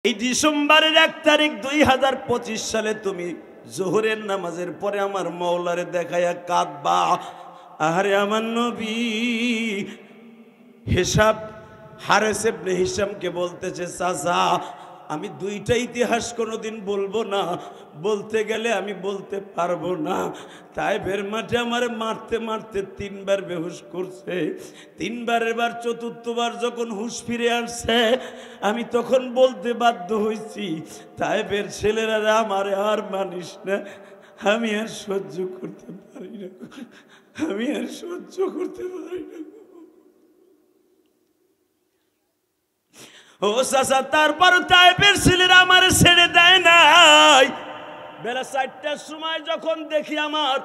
এই ডিসেম্বরের 1 তারিখ 2025 সালে তুমি জোহরের নামাজের পরে আমার মাওলারে দেখায়া কাঁদবা। আরে আমার নবী হিসাব হারেস ইবনে হিশামকে বলতেছে, চাচা আমি দুইটা ইতিহাস কোনোদিন বলবো না, বলতে গেলে আমি বলতে পারবো না। তায়েফের মাঠে আমার মারতে মারতে 3 বার বেহুশ করছে, 3 বারের বার চতুর্থবার যখন হুঁশ ফিরে আসছে আমি তখন বলতে বাধ্য হয়েছি, তায়েফের ছেলেরা আমার আর মানিস না, আমি আর সহ্য করতে পারি না, আমি আর সহ্য করতে পারি না। ও চাচা, তারপর তায়েফের ছেলেরা আমার ছেড়ে দেয় নাই। বেলা 4টার সময় যখন দেখি আমার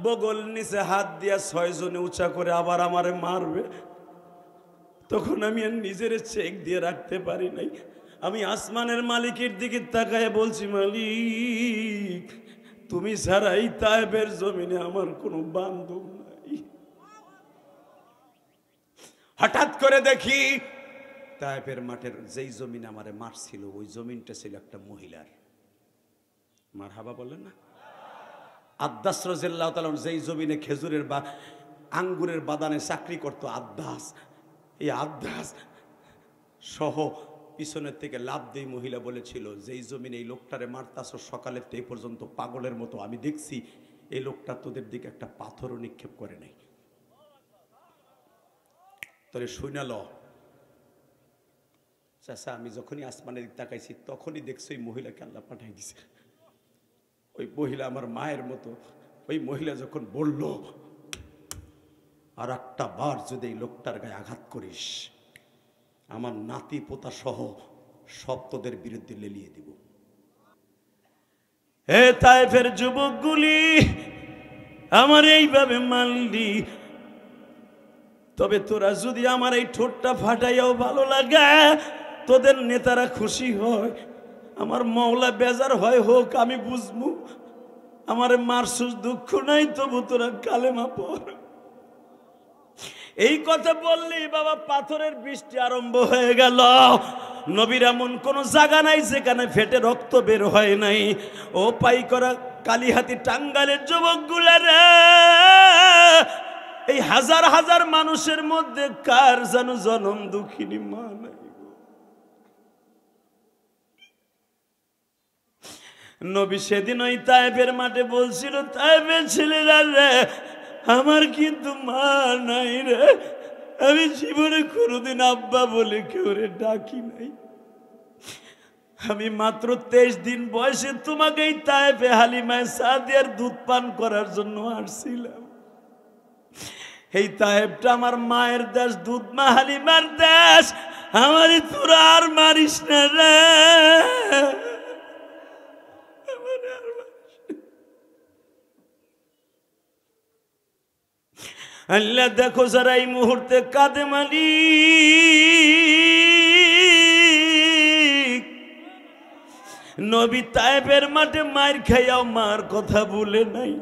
বগল নিচে হাত দিয়া 6 জনে উঁচা করে আবার আমারে মারবে, তখন আমি আর নিজের চেক দিয়ে রাখতে পারি নাই। আমি আসমানের মালিকের দিকে তাকায় বলছি, মালিক তুমি ছাড়া এই তায়েফের জমিনে আমার কোনো বান্ধব নাই। হঠাৎ করে দেখি তায়েফের মাঠের যেই জমিন আমারে মারছিল ওই জমিনটা ছিল একটা মহিলার। মারহাবা বলেন না? আদ্দাস রাদিয়াল্লাহু তাআলা যেই জমিনে খেজুরের বা আঙ্গুরের বাগানে চাকরি করতো আদ্দাস, এই আদ্দাস সহ পিছনের থেকে লাভ দিয়ে মহিলা বলেছিল, যেই জমিনে এই লোকটারে মারতাছ সকালের থেকে পর্যন্ত পাগলের মতো আমি দেখছি, এই লোকটা তোদের দিকে একটা পাথরও নিক্ষেপ করে নাই। তোরে শুনাল চাচা, আমি যখনই আসমানের দিকে তাকাইছি তখনই দেখছি ওই মহিলাকে আল্লাহ পাঠাই দিছে। ওই মহিলা আমার মায়ের মতো। ওই মহিলা যখন বলল, আর একটা বার যদি এই লোকটার গায়ে আঘাত করিস আমার নাতি পোতা সহ সব তোদের বিরুদ্ধে লেলিয়ে দিব। হে তায়েফের যুবকগুলি, আমার এইভাবে মানলি, তবে তোরা যদি আমার এই ঠোঁটটা ফাটাইয়াও ভালো লাগে, তোদের নেতারা খুশি হয়, আমার মাওলা বেজার হয় হোক, আমি বুঝবো। আমার মারসুস দুঃখ নাই, তবু তোরা কালেমা পড়। এই কথা বললি বাবা পাথরের বৃষ্টি আরম্ভ হয়ে গেল। নবীর এমন কোন জায়গা নাই যেখানে ফেটে রক্ত বের হয় নাই। ও পাই করা কালিহাতি টাঙ্গাইলের যুবকগুলা রে, এই হাজার হাজার মানুষের মধ্যে কার যেন জনম দুঃখিনী মা নাই। নবী সেদিন ওই তায়েফের মাঠে বলছিল, তায়েফের ছেলেরা রে আমার কিন্তু মা নাই রে, আমি জীবনে কোনোদিন আব্বা বলে কেউ রে ডাকি নাই। আমি মাত্র 23 দিন বয়সে তোমাকে এই তায়েফে হালিমায়ে সাদিয়ার দুধ পান করার জন্য আসছিলাম। এই তায়েফটা আমার মায়ের দেশ, দুধ মা হালিমার দেশ, আমারই তোরা আর মারিস না রে। আল্লাহ দেখো যারা এই মুহূর্তে কাঁদে মালিক, নবী তায়েফের মাঠে মার খাইয়াও মার কথা বলে নাই।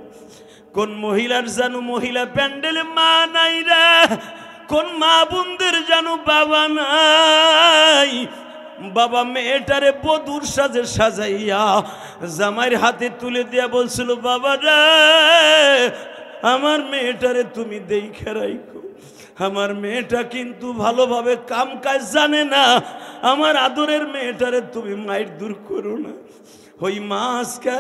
কোন মহিলার জানু মহিলা প্যান্ডেলে মা নাই রে, কোন মা বোনদের জানু বাবা নাই। বাবা মেয়েটারে বধূর সাজে সাজাইয়া জামাইয়ের হাতে তুলে দিয়া বলছিল, বাবা রে আমার মেয়েটারে তুমি দেখে রাখো, আমার মেয়েটা কিন্তু ভালোভাবে কাম কাজ জানে না, আমার আদরের মেয়েটারে তুমি মায়ের দূর করো না। ওই মা আজকে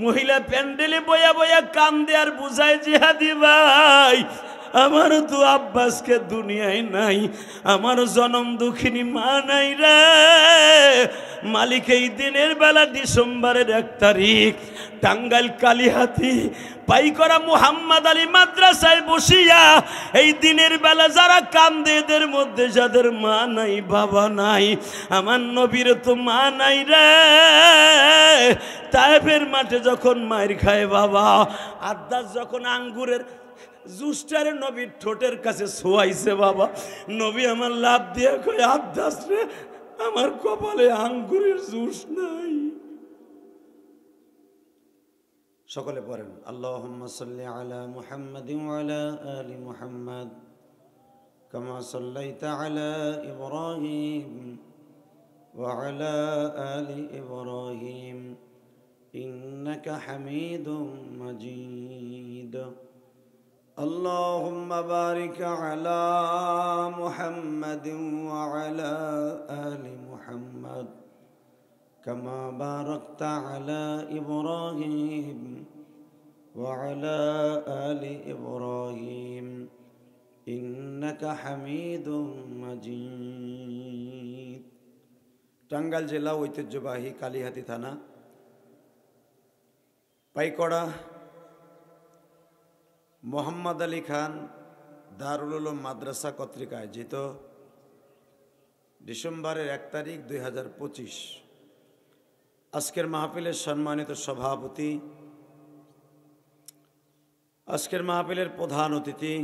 মহিলা প্যান্ডেলে বয়া বয়া কান্দে আর বুঝায়, জিহাদি ভাই আমারও তো আব্বাসকে দুনিয়ায় নাই, আমারও জনম দুঃখিনী মা নাই রে। মালিক এই দিনের বেলা ডিসেম্বরের 1 তারিখ টাঙ্গাইল কালিহাতি পাইকরা মুহাম্মদ আলী মাদ্রাসায় বসিয়া এই দিনের বেলা যারা কান্দে, এদের মধ্যে যাদের মা নাই বাবা নাই, আমার নবীর তো মা নাই রে। তায়েফের মাঠে যখন মায়ের খায় বাবা, আদ্দাস যখন আঙ্গুরের জুসটারে নবীর ঠোঁটের কাছে শোয়াইছে বাবা, নবী আমার লাভ দিয়ে কই, আদ্দাস রে আমার কপালে আঙ্গুরের জুস নাই। সকলে পড়েন আল্লাহুম্মা সাল্লি আলা মুহাম্মাদিন ওয়া আলা আলি মুহাম্মাদ কামা সাল্লাইতা আলা ইব্রাহিম وعلى آل إبراهيم إنك حميد مجيد اللهم بارك على محمد وعلى آل محمد كما باركت على إبراهيم وعلى آل إبراهيم إنك حميد مجيد টাঙ্গাইল জেলা ঐতিহ্যবাহী কালিহাতী থানা পাইকড়া মোহাম্মদ আলী খান দারুল উলুম মাদ্রাসা কর্তৃক আয়োজিত ডিসেম্বরের 1 তারিখ 2025 আজকের মাহফিলের সম্মানিত সভাপতি, আজকের মাহফিলের প্রধান অতিথি,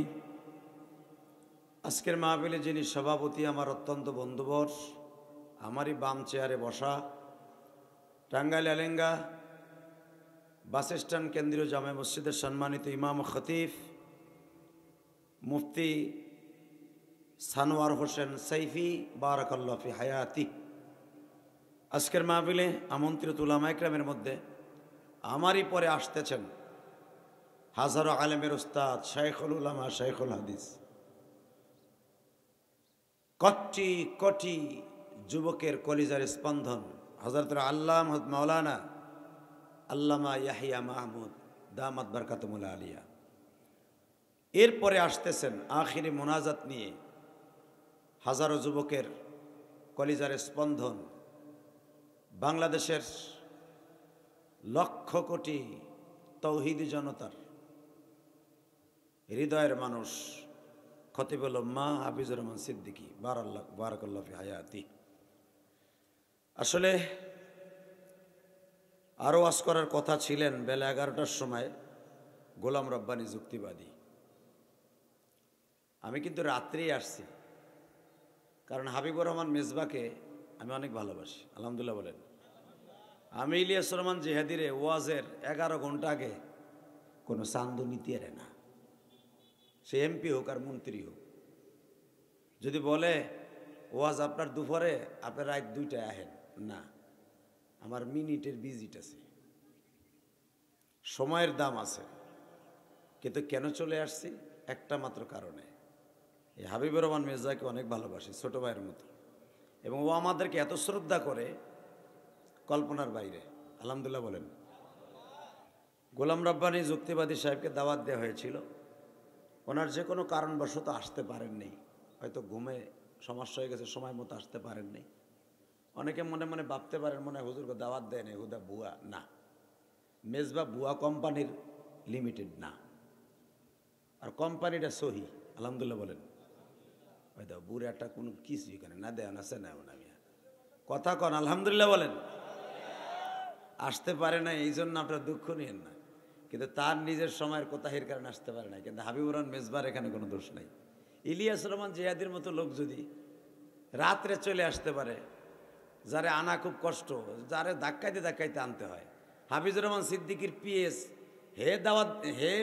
আজকের মাহফিলে যিনি সভাপতি, আমার অত্যন্ত বন্ধুবর, আমারই বাম চেয়ারে বসা, টাঙ্গাইল এলেঙ্গা বাস স্ট্যান্ড কেন্দ্রীয় জামে মসজিদের সম্মানিত ইমাম খতিব মুফতি সানোয়ার হোসেন সাইফি বারাকাল্লাহু ফি হায়াতি। আজকের মাহফিলে আমন্ত্রিত উলামা ইকরামের মধ্যে আমারই পরে আসতেছেন হাজারো আলেমের উস্তাদ শাইখুল উলামা শাইখুল হাদিস, কোটি কোটি যুবকের কলিজার স্পন্দন হযরত আল্লামা মাওলানা আল্লামা ইয়াহিয়া মাহমুদ দামাত বারকাতুল আলিয়া। এরপরে আসতেছেন আখিরি মোনাজাত নিয়ে হাজারো যুবকের কলিজার স্পন্দন, বাংলাদেশের লক্ষ কোটি তৌহিদি জনতার হৃদয়ের মানুষ খতিবুল উম্মাহ হাফিজুর রহমান সিদ্দিকী বারাকাল্লাহু ফি হায়াতি। আসলে আরও ওয়াজ করার কথা ছিলেন বেলা 11টার সময় গোলাম রব্বানী যুক্তিবাদী। আমি কিন্তু রাত্রেই আসছি, কারণ হাবিবুর রহমান মেজবাকে আমি অনেক ভালোবাসি, আলহামদুলিল্লাহ বলেন। আমি ইলিয়াস রহমান জিহাদিরে ওয়াজের 11 ঘন্টা আগে কোনো চান্দু নিতে না, সে এমপি হোক আর মন্ত্রী হোক। যদি বলে ওয়াজ আপনার দুপুরে, আপনার রাত 2টায় আহেন, না, আমার মিনিটের ভিজিট আছে, সময়ের দাম আছে। কিন্তু কেন চলে আসছি? একটা মাত্র কারণে, এই হাবিবুর রহমান মির্জাকে অনেক ভালোবাসি, ছোট ভাইয়ের মতো, এবং ও আমাদেরকে এত শ্রদ্ধা করে কল্পনার বাইরে, আলহামদুলিল্লাহ বলেন। গোলাম রব্বানী যুক্তিবাদী সাহেবকে দাওয়াত দেওয়া হয়েছিল, ওনার যে কোনো কারণবশত আসতে পারেননি, হয়তো ঘুমে সমস্যা হয়ে গেছে, সময় মতো আসতে পারেননি। অনেকে মনে মনে ভাবতে পারেন মনে হয় হুজুরকে দাওয়াত দেয় না, হুদা বুয়া। না, মেজবা বুয়া কোম্পানির লিমিটেড না, আর কোম্পানিটা সহি, আলহামদুলিল্লাহ বলেন। হয়তো বুড়ে একটা কোনো কিছু এখানে না দেয় আছে না, এমন আমি কথা কন, আলহামদুলিল্লাহ বলেন। আসতে পারে না, এই জন্য আপনার দুঃখ নিয়েন না, কিন্তু তার নিজের সময়ের কোতাহির কারণে আসতে পারে না। কিন্তু হাবিবুর রহমান মেজবার এখানে কোনো দোষ নাই। ইলিয়াস রহমান জিহাদির মতো লোক যদি রাত্রে চলে আসতে পারে, যারে আনা খুব কষ্ট, যারে ধাক্কাইতে ধাক্কাইতে আনতে হয়, হাফিজুর রহমান সিদ্দিকীর পিএস হে দাওয়াত হে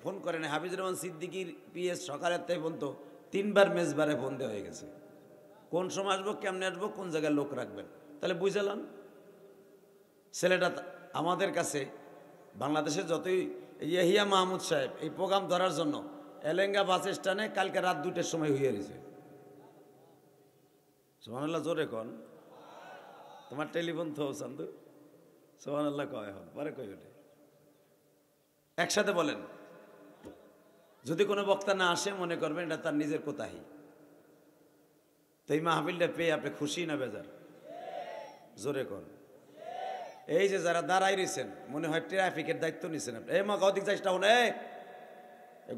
ফোন করেন, হাফিজুর রহমান সিদ্দিকীর পিএস সকালের থেকে পর্যন্ত 3বার মেজবারে ফোন দেওয়া হয়ে গেছে, কোন সময় আসবো, কেমনে আসবো, কোন জায়গায় লোক রাখবেন। তাহলে বুঝালাম ছেলেটা আমাদের কাছে বাংলাদেশের যতই ইয়াহিয়া মাহমুদ সাহেব এই প্রোগ্রাম ধরার জন্য এলেঙ্গা বাস স্ট্যান্ডে কালকে রাত 2টার সময় হয়ে গেছে। সুবহানাল্লাহ, জোরে কন। তোমার টেলিফোন তো চান্দু, সুবহানাল্লাহ কয় এখন পরে কই ওঠে, একসাথে বলেন। যদি কোনো বক্তা না আসে মনে করবেন এটা তার নিজের কোতাহি। তো এই মাহফিলটা পেয়ে আপনি খুশি না বেজার? জোরে কন। এই যে যারা দাঁড়াই রয়েছেন, মনে হয় ট্রাফিকের দায়িত্ব নিচ্ছেন আপনি। এই মা কদিক যাইসটা হন,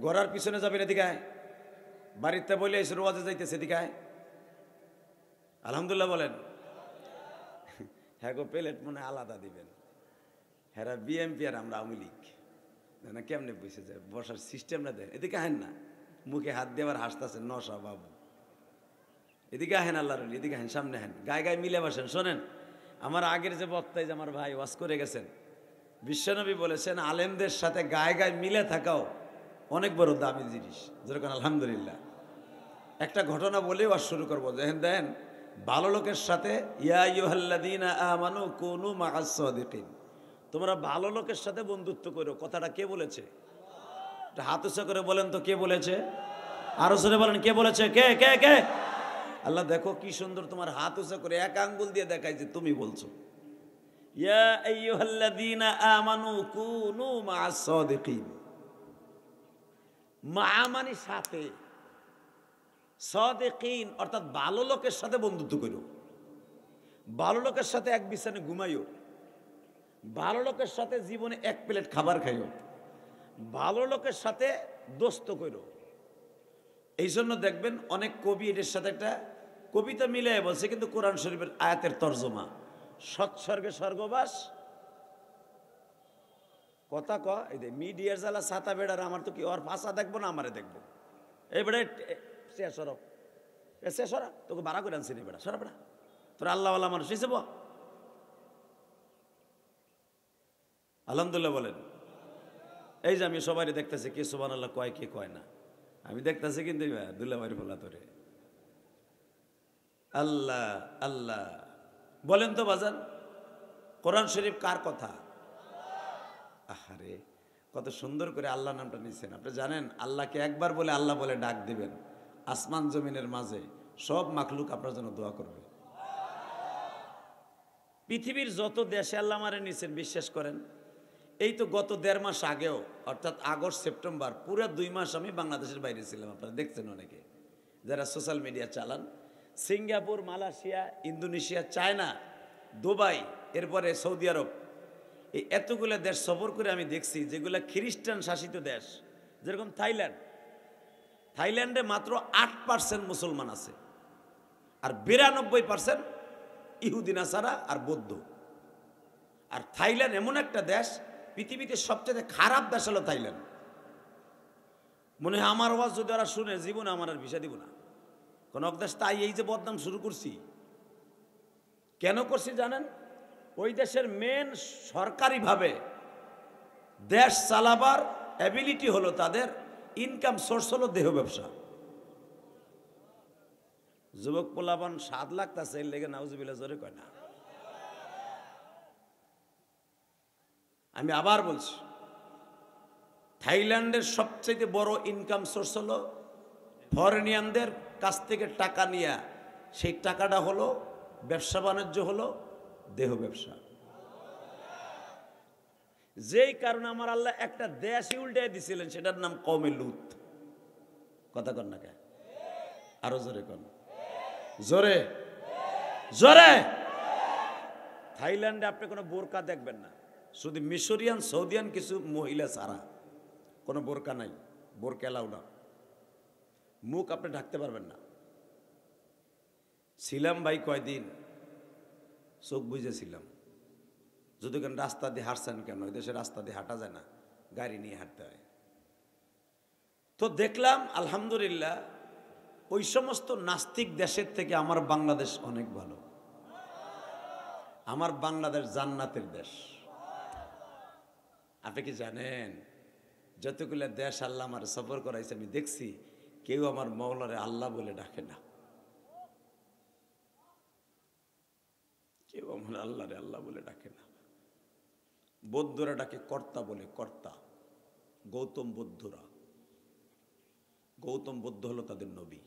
ঘোড়ার পিছনে যাবেন, এদিকে বাড়িতে বলে এসে রোয়াজে যাইতেছে, এদিকে আলহামদুলিল্লাহ বলেন। হ্যাঁ গো, প্লেট মনে আলাদা দিবেন, হ্যাঁ বিএমপি আর আমরা আওয়ামী লীগ না, কেমনে বুঝে যায় বসার সিস্টেমটা দেন। এদিকে আহেন না, মুখে হাত দেওয়ার হাসতেছেন নশা বাবু, এদিকে আহেন, আল্লাহর এদিকে আহেন, সামনে আহেন, গায়ে গায়ে মিলে বসেন। শোনেন, আমার আগের যে বক্তায় যে আমার ভাই ওয়াজ করে গেছেন, বিশ্বনবী বলেছেন আলেমদের সাথে গায়ে গায়ে মিলে থাকাও অনেক বড় দামি জিনিস, যেরকম আলহামদুলিল্লাহ। একটা ঘটনা বলে ওয়াজ শুরু করবো। দেখেন দেন ভালো লোকের সাথে, ইয়া আইয়ুহাল্লাযীনা আমানু কুনু মাআস সাদিকিন, তোমরা ভালো লোকের সাথে বন্ধুত্ব করো। কথাটা কে বলেছে? একটা হাত উঁচু করে বলেন তো, কে বলেছে? আরো জোরে বলেন, কে বলেছে? কে কে কে? আল্লাহ দেখো কি সুন্দর তোমার হাত উঁচু করে এক আঙ্গুল দিয়ে দেখাই যে তুমি বলছো। ইয়া আইয়ুহাল্লাযীনা আমানু কুনু মাআস সাদিকিন, মা মানে সাথে, সাদিকিন অর্থাৎ ভালো লোকের সাথে বন্ধুত্ব করো। ভালো লোকের সাথে এক বিছানে ঘুমাইও, ভালো লোকের সাথে জীবনে এক প্লেট খাবার খাইও, ভালো লোকের সাথে দোস্ত করো। এই জন্য দেখবেন অনেক কবি এটার সাথে একটা কবিতা মিলিয়ে বলছে, কিন্তু কোরআন শরীফের আয়াতের তর্জমা, সৎস্বর্গে স্বর্গবাস। কথা এই যে মিডিয়ার জ্বালা ছাতা বেড়ার, আমার তো কি ওর ভাষা দেখবো না আমারে দেখবো? এই বেড়া সরা তোকে বাড়া করে আনছি রে বেড়া, সরা বেড়া, তোর আল্লাহ আল্লাহ মানুষ হিসেব। আলহামদুলিল্লাহ বলেন। এই যে আমি সবাই দেখতেছি কে সুবহানাল্লাহ কয় কে কয় না, আমি দেখতেছি, কিন্তু দুল্লাভাই বলা তোরে আল্লাহ আল্লাহ বলেন তো বাজান, কোরআন শরীফ কার কথা? আহারে কত সুন্দর করে আল্লাহ নামটা নিছেন। আপনি জানেন আল্লাহকে একবার বলে আল্লাহ বলে ডাক দিবেন, আসমান জমিনের মাঝে সব মাখলুক আপনার জন্য দোয়া করবে। পৃথিবীর যত দেশে আল্লাহ মারে নিছেন, বিশ্বাস করেন এই তো গত 1.5 মাস আগেও, অর্থাৎ আগস্ট সেপ্টেম্বর, পুরো 2 মাস আমি বাংলাদেশের বাইরে ছিলাম। আপনারা দেখছেন অনেকে যারা সোশ্যাল মিডিয়া চালান, Singapore, Malaysia, Indonesia, China, Dubai, এরপরে সৌদি আরব, এই এতগুলো দেশ সফর করে আমি দেখছি যেগুলো খ্রিস্টান শাসিত দেশ। যেরকম থাইল্যান্ডে মাত্র 8% মুসলমান আছে, আর 92% ইহুদি নাসারা আর বৌদ্ধ। আর থাইল্যান্ড এমন একটা দেশ, পৃথিবীতে সবচেয়ে খারাপ দেশ হলো থাইল্যান্ড। মনে হয় আমার আওয়াজ যদি ওরা শুনে জীবনে আমার আর ভিসা দিব না। কোন দেশ তাই এই যে বদনাম শুরু করছি, কেন করছি জানেন? ওই দেশের মেন সরকারিভাবে দেশ চালাবার অ্যাবিলিটি হলো, তাদের ইনকাম সোর্স হলো দেহ ব্যবসা। যুবক পোলাপান 7 লাখ তাছে, এর লেগে নাউজুবিল্লাহ জোরে কয় না। আমি আবার বলছি, থাইল্যান্ডের সবচেয়ে বড় ইনকাম সোর্স হলো ফরেনিয়ানদের কাছ থেকে টাকা নিয়ে, সেই টাকাটা হলো ব্যবসা বাণিজ্য, হলো দেহ ব্যবসা। যেই কারণে আমার আল্লাহ একটা দেশই উল্টে দিছিলেন, সেটার নাম কওমে লুত। কথা কন না কে? আরো জোরে কন, জোরে জোরে। থাইল্যান্ডে আপনি কোনো বোরকা দেখবেন না, শুধু মিশরিয়ান সৌদিয়ান কিছু মহিলা ছাড়া কোনো বোরকা নাই, বোরকা এলাও না। মুখ আপনি ঢাকতে পারবেন না। ছিলাম ভাই কয়দিন, চোখ বুঝেছিলাম। যদি কেন রাস্তা দিয়ে হাঁটছেন কেন? ওই দেশে রাস্তা দিয়ে হাঁটা যায় না, গাড়ি নিয়ে হাঁটতে হয়। তো দেখলাম আলহামদুলিল্লাহ ওই সমস্ত নাস্তিক দেশের থেকে আমার বাংলাদেশ অনেক ভালো। আমার বাংলাদেশ জান্নাতের দেশ। আপনি কি জানেন যতগুলো দেশ আল্লাহ আমার সফর করাইছে, আমি দেখছি কেউ আমার মওলারে আল্লাহ বলে ডাকে না, কেউ আমার আল্লাহরে আল্লাহ বলে ডাকে না। বৌদ্ধরা ডাকে কর্তা বলে, কর্তা। গৌতম বুদ্ধরা, গৌতম বুদ্ধ হলো তাদের নবী।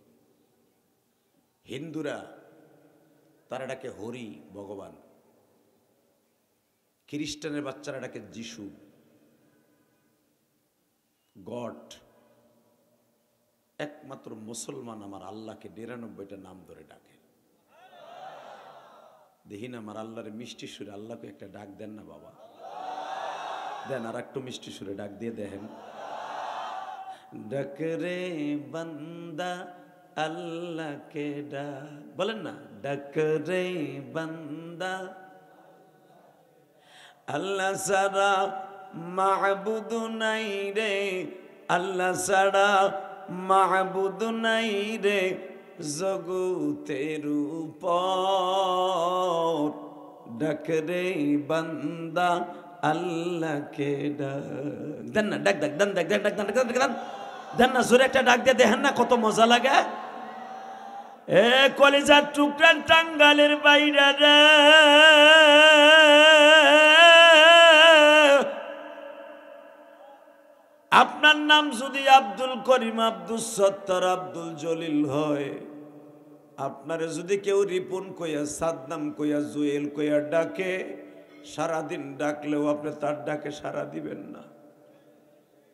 হিন্দুরা তারা ডাকে হরি, ভগবান। খ্রিস্টানের বাচ্চারা ডাকে যিশু, গড। একমাত্র মুসলমান আমার আল্লাহকে 99টা নাম ধরে ডাকে। দেখি না আমার আল্লাহরে মিষ্টি সুরে আল্লাহকে একটা ডাক দেন না বাবা, দেন আর একটু মিষ্টি সুরে ডাক দিয়ে দেখেন। ডাক রে বান্দা আল্লাহকে ডাক, বলেন না, ডাক রে বান্দা আল্লাহ সারা মাহবুদ নাই রে, আল্লাহ সারা মাহবুদ নাই রে জগতের উপর। ডাক রে বান্দা আল্লাহকে ডাক, দেন না ডাক, ডাক দেন, ডাক ডাক ডাক ডাক দেন না, জোরে একটা ডাক দিয়ে দেখেন না কত মজা লাগে। এ কলিজার টুকরান টাঙ্গালের বাইরা রে, আপনার নাম যদি আব্দুল করিম, আব্দুল সত্তার, আব্দুল জলিল হয়, আপনারে যদি কেউ রিপন কইয়া, সাদ্দাম কইয়া, জুয়েল কইয়া ডাকে, সারাদিন ডাকলেও আপনি তার ডাকে সারা দিবেন না।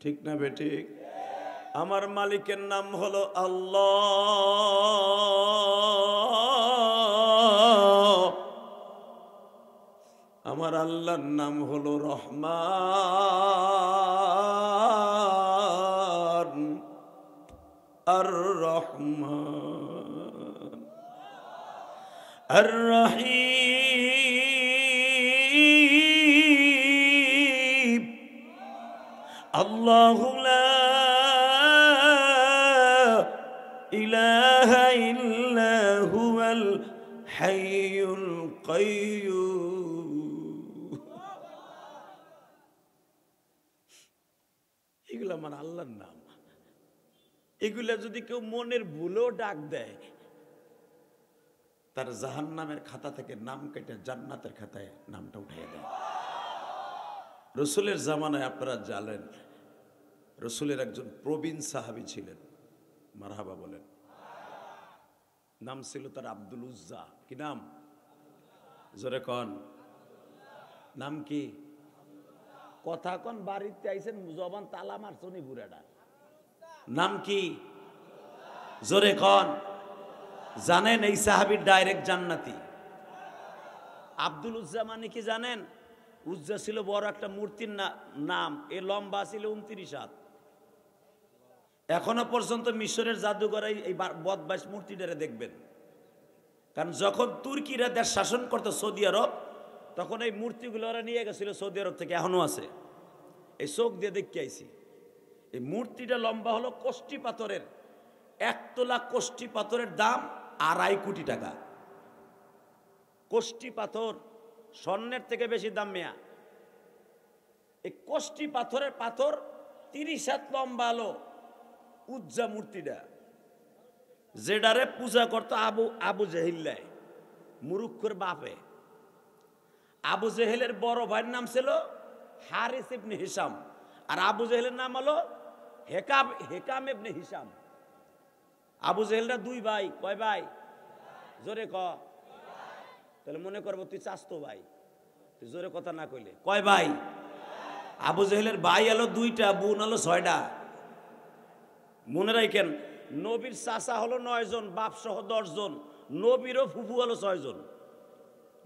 ঠিক না বেঠিক? আমার মালিকের নাম হলো আল্লাহ, আমার আল্লাহর নাম হলো রহমান আর রহমান আর রহিম। আল্লাহু লা ইলাহা ইল্লা হুয়াল হাইয়ুল কাইয়্যুম। এগুলো আমার আল্লাহর নাম। এগুলা যদি কেউ মনের ভুলেও ডাক দেয়, তার জাহান্নামের খাতা থেকে নাম কেটে জান্নাতের খাতায় নামটা উঠিয়ে দেয়। রসুলের জামানায় আপনারা জানেন, রসুলের একজন প্রবীণ সাহাবী ছিলেন, মারহাবা বলেন। নাম ছিল তার আব্দুল উজ্জা। কি নাম? জোরে কন, নাম কি? কথা কন, বাড়িতে আইছেন জবান তালা মারছনি বুড়াটা। নাম কি? জোরে কন। জানেন এই সাহাবীর ডাইরেক্ট জান্নাতি। আব্দুল উজ্জা মানে কি জানেন? উজ্জা ছিল বড় একটা মূর্তির নাম, এ লম্বা ছিল 29 হাত। এখনো পর্যন্ত মিশরের জাদুঘরে এই বদমাইশ মূর্তিটারে দেখবেন। কারণ যখন তুর্কিরা দেশ শাসন করতো সৌদি আরব, তখন এই মূর্তিগুলো ওরা নিয়ে গেছিল সৌদি আরব থেকে, এখনো আছে। এই চোখ দিয়ে দেখতে আইছি। এই মূর্তিটা লম্বা হলো কোষ্টি পাথরের, 1 তোলা কোষ্টি পাথরের দাম 2.5 কোটি টাকা। কোষ্টি পাথর স্বর্ণের থেকে বেশি দাম মেয়া। এই কোষ্টি পাথরের পাথর 30 হাত লম্বা হলো উজ্জা মূর্তিটা, যেটারে পূজা করতো আবু জেহিল্লায়, মুরুক্ষর বাপে। আবু জেহেলের বড় ভাইয়ের নাম ছিল হারিস ইবনে হিশাম, আর আবু জেহেলের নাম হলো হেকাম ইবনে হিশাম। আবু জেহেলরা 2 ভাই। কয় ভাই? জোরে ক। তাহলে মনে করবো তুই চাস্তো ভাই, তুই জোরে কথা না কইলে। কয় ভাই? আবু জেহেলের ভাই হলো 2টা, বোন হলো 6টা। মনে রাখেন, নবীর চাচা হলো 9 জন, বাপ সহ 10 জন। নবীরও ফুফু হলো 6 জন।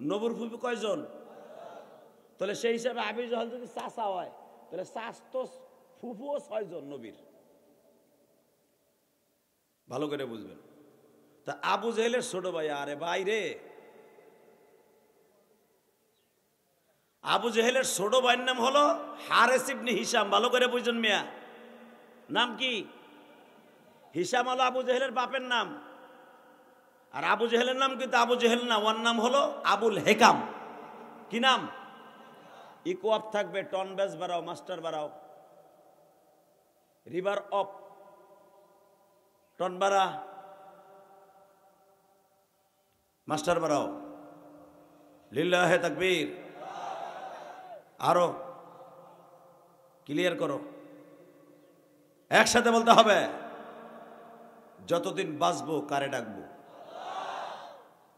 নবীর ফুফু কয়জন? তাহলে সেই হিসাবে আবু জেহেল যদি চাচা হয়, তাহলে চাস্তো ফুফুও 6 জন নবীর। ভালো করে বুঝবেন। তা আবু জেহেলের ছোট ভাই, আরে ভাই রে, আবু জেহেলের ছোট ভাইয়ের নাম হলো হারিস ইবনে হিশাম। ভালো করে বুঝছেন মিয়া? নাম কি? হিশাম হলো আবু জেহেলের বাপের নাম। আর আবু জেহেলের নাম কিন্তু আবু জেহেল না, ওর নাম হলো আবুল হেকাম। কি নাম? ইকো অফ থাকবে, টন বেস বাড়াও, মাস্টার বাড়াও, রিভার অফ, টন বাড়া, মাস্টার বাড়াও, লিল্লাহে তাকবীর। আরো ক্লিয়ার করো, একসাথে বলতে হবে। যতদিন বাঁচবো কারে ডাকবো?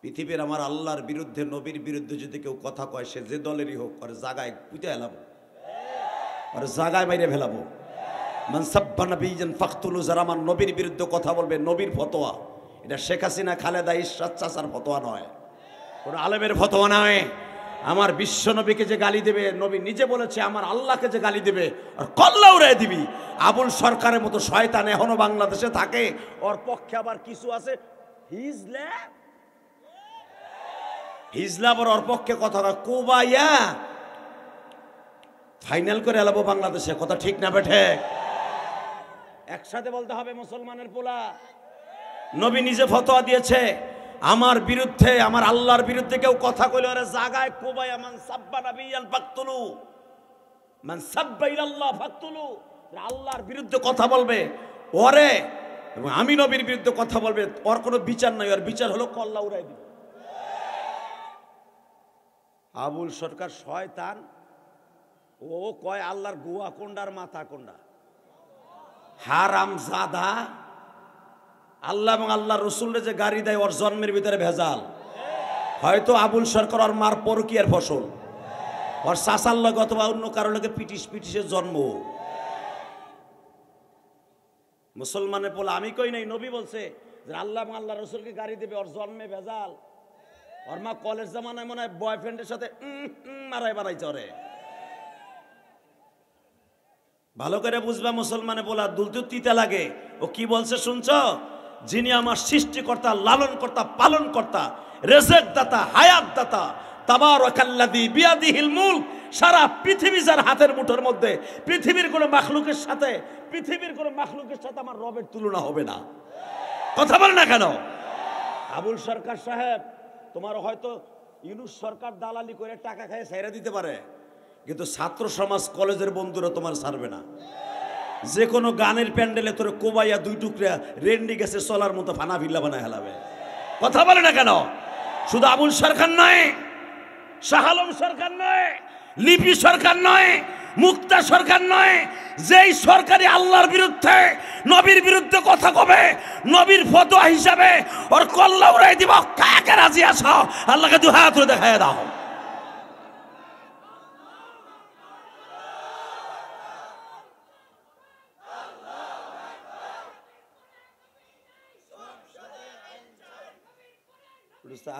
পৃথিবীর আমার আল্লাহর বিরুদ্ধে, নবীর বিরুদ্ধে যদি কেউ কথা কয়, সে যে দলেরই হোক, আর জায়গায় পুঁতে এলাবো, আর জায়গায় বাইরে ফেলাবো। মান সাব্বা নবিয়্যান ফাকতুলু, যারা আমার নবীর বিরুদ্ধে কথা বলবে, নবীর ফতোয়া এটা। শেখ হাসিনা, খালেদা, ইরশাদ চাচার ফতোয়া নয়, কোনো আলেমের ফতোয়া নয়। আমার বিশ্ব নবীকে যে গালি দেবে, নবী নিজে বলেছে আমার আল্লাহকে যে গালি দেবে, আর কল্লা উড়াই দিবি। আবুল সরকারের মতো শয়তান এখনো বাংলাদেশে থাকে। ওর পক্ষে আবার কিছু আছে হিজলা, আবার ওর পক্ষে কথা কোবাইয়া ফাইনাল করে এলাবো বাংলাদেশে। কথা ঠিক না বেঠে? একসাথে বলতে হবে মুসলমানের পোলা। নবী নিজে ফতোয়া দিয়েছে, আমার বিরুদ্ধে, আমার আল্লাহর বিরুদ্ধে কেউ কথা কইলে ওরে জাগায় কোবাইয়া, মান সাব্বা নাবিয়ান ফাকতুলু, মান সাব্বা ইলাল্লাহ ফাকতুলু, আল্লাহর বিরুদ্ধে কথা বলবে, ওরে এবং আমি নবীর বিরুদ্ধে কথা বলবে, ওর কোনো বিচার নাই, ওর বিচার হলো কল্লা উড়াই দিবে। আবুল সরকার শয়তান, ও কয় আল্লাহর গুয়া কোনডা আর মাথা কোনডা, হারাম জাদা। আল্লাহ এবং আল্লাহ রসুলের যে গাড়ি দেয় ওর জন্মের ভিতরে ভেজাল। হয়তো আবুল সরকার ওর মার পরকীয়ার ফসল, ওর শাসার লগে অথবা অন্য কারো লগে পিটিসের জন্ম। মুসলমানের বলে আমি কই নাই, নবী বলছে যে আল্লাহ এবং আল্লাহ রসুলকে গাড়ি দেবে, ওর জন্মে ভেজাল। ওর মা কলেজ জামানায় মনে হয় বয়ফ্রেন্ডের সাথে মারাই বানাইছে ওরে। ভালো করে বুঝবা মুসলমানে বলা দুলতে তিতা লাগে। ও কি বলছে শুনছ? যিনি আমার সৃষ্টিকর্তা, লালন কর্তা, পালন কর্তা, রেজেক দাতা, হায়াত দাতা, তাবারাকাল্লাযী বিয়াদিহিল মুলক, সারা পৃথিবী যার হাতের মুঠোর মধ্যে, পৃথিবীর কোনো মাখলুকের সাথে আমার রবের তুলনা হবে না। কথা বলে না কেন? আবুল সরকার সাহেব, তোমার হয়তো ইউনূস সরকার দালালি করে টাকা খাইয়ে ছাইরা দিতে পারে, কিন্তু ছাত্র সমাজ কলেজের বন্ধুরা তোমার ছাড়বে না। যে কোনো গানের প্যান্ডেলে তোর কোবাইয়া দুই টুকরা রেন্ডি গেছে চলার মতো ফানা ভিল্লা বানায় হেলাবে। কথা বলে না কেন? শুধু আবুল সরকার নয়, শাহ আলম সরকার নয়, লিপি সরকার নয়, মুক্তা সরকার নয়, যেই সরকারি আল্লাহর বিরুদ্ধে, নবীর বিরুদ্ধে কথা কবে, নবীর ফতোয়া হিসাবে ওর কল্লা উড়াই দিব। কাকে রাজি আছো? আল্লাহকে দু হাত ধরে দেখায় দাও।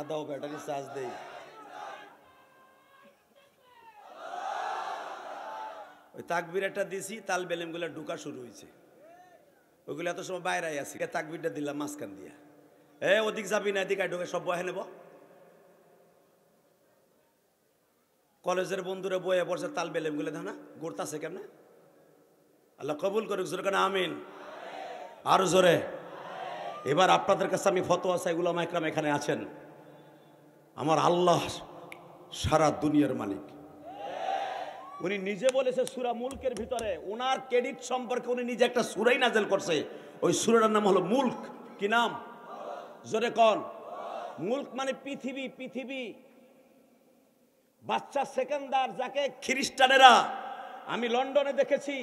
দাও ব্যাটারি চার্জ দেই। ওই তাকবির একটা দিছি, তাল বেলেম গুলা ঢুকা শুরু হয়েছে, ওইগুলো এত সময় বাইরে আসি, তাকবিরটা দিলাম মাঝখান দিয়া। ওদিক যাবি না, এদিকে ঢুকে সব বহে নেব। কলেজের বন্ধুরা বয়ে পড়ছে, তাল বেলেম গুলো না ঘুরতাছে কেমন। আল্লাহ কবুল করুক, জোরে কেন আমিন, আরো জোরে। এবার আপনাদের কাছে আমি ফতোয়া চাই, উলামা ইকরাম এখানে আছেন। আমার আল্লাহ সারা দুনিয়ার মালিক, উনি নিজে বলেছে সূরা মুলকের ভিতরে, ওনার ক্রেডিট সম্পর্কে উনি নিজে একটা সূরাই নাযিল করছে। ওই সূরাটার নাম হলো মুলক। কি নাম? জোরে কোন? মুলক মানে পৃথিবী। পৃথিবী বাচ্চা সেকেন্দার, যাকে খ্রিস্টানেরা, আমি লন্ডনে দেখেছি,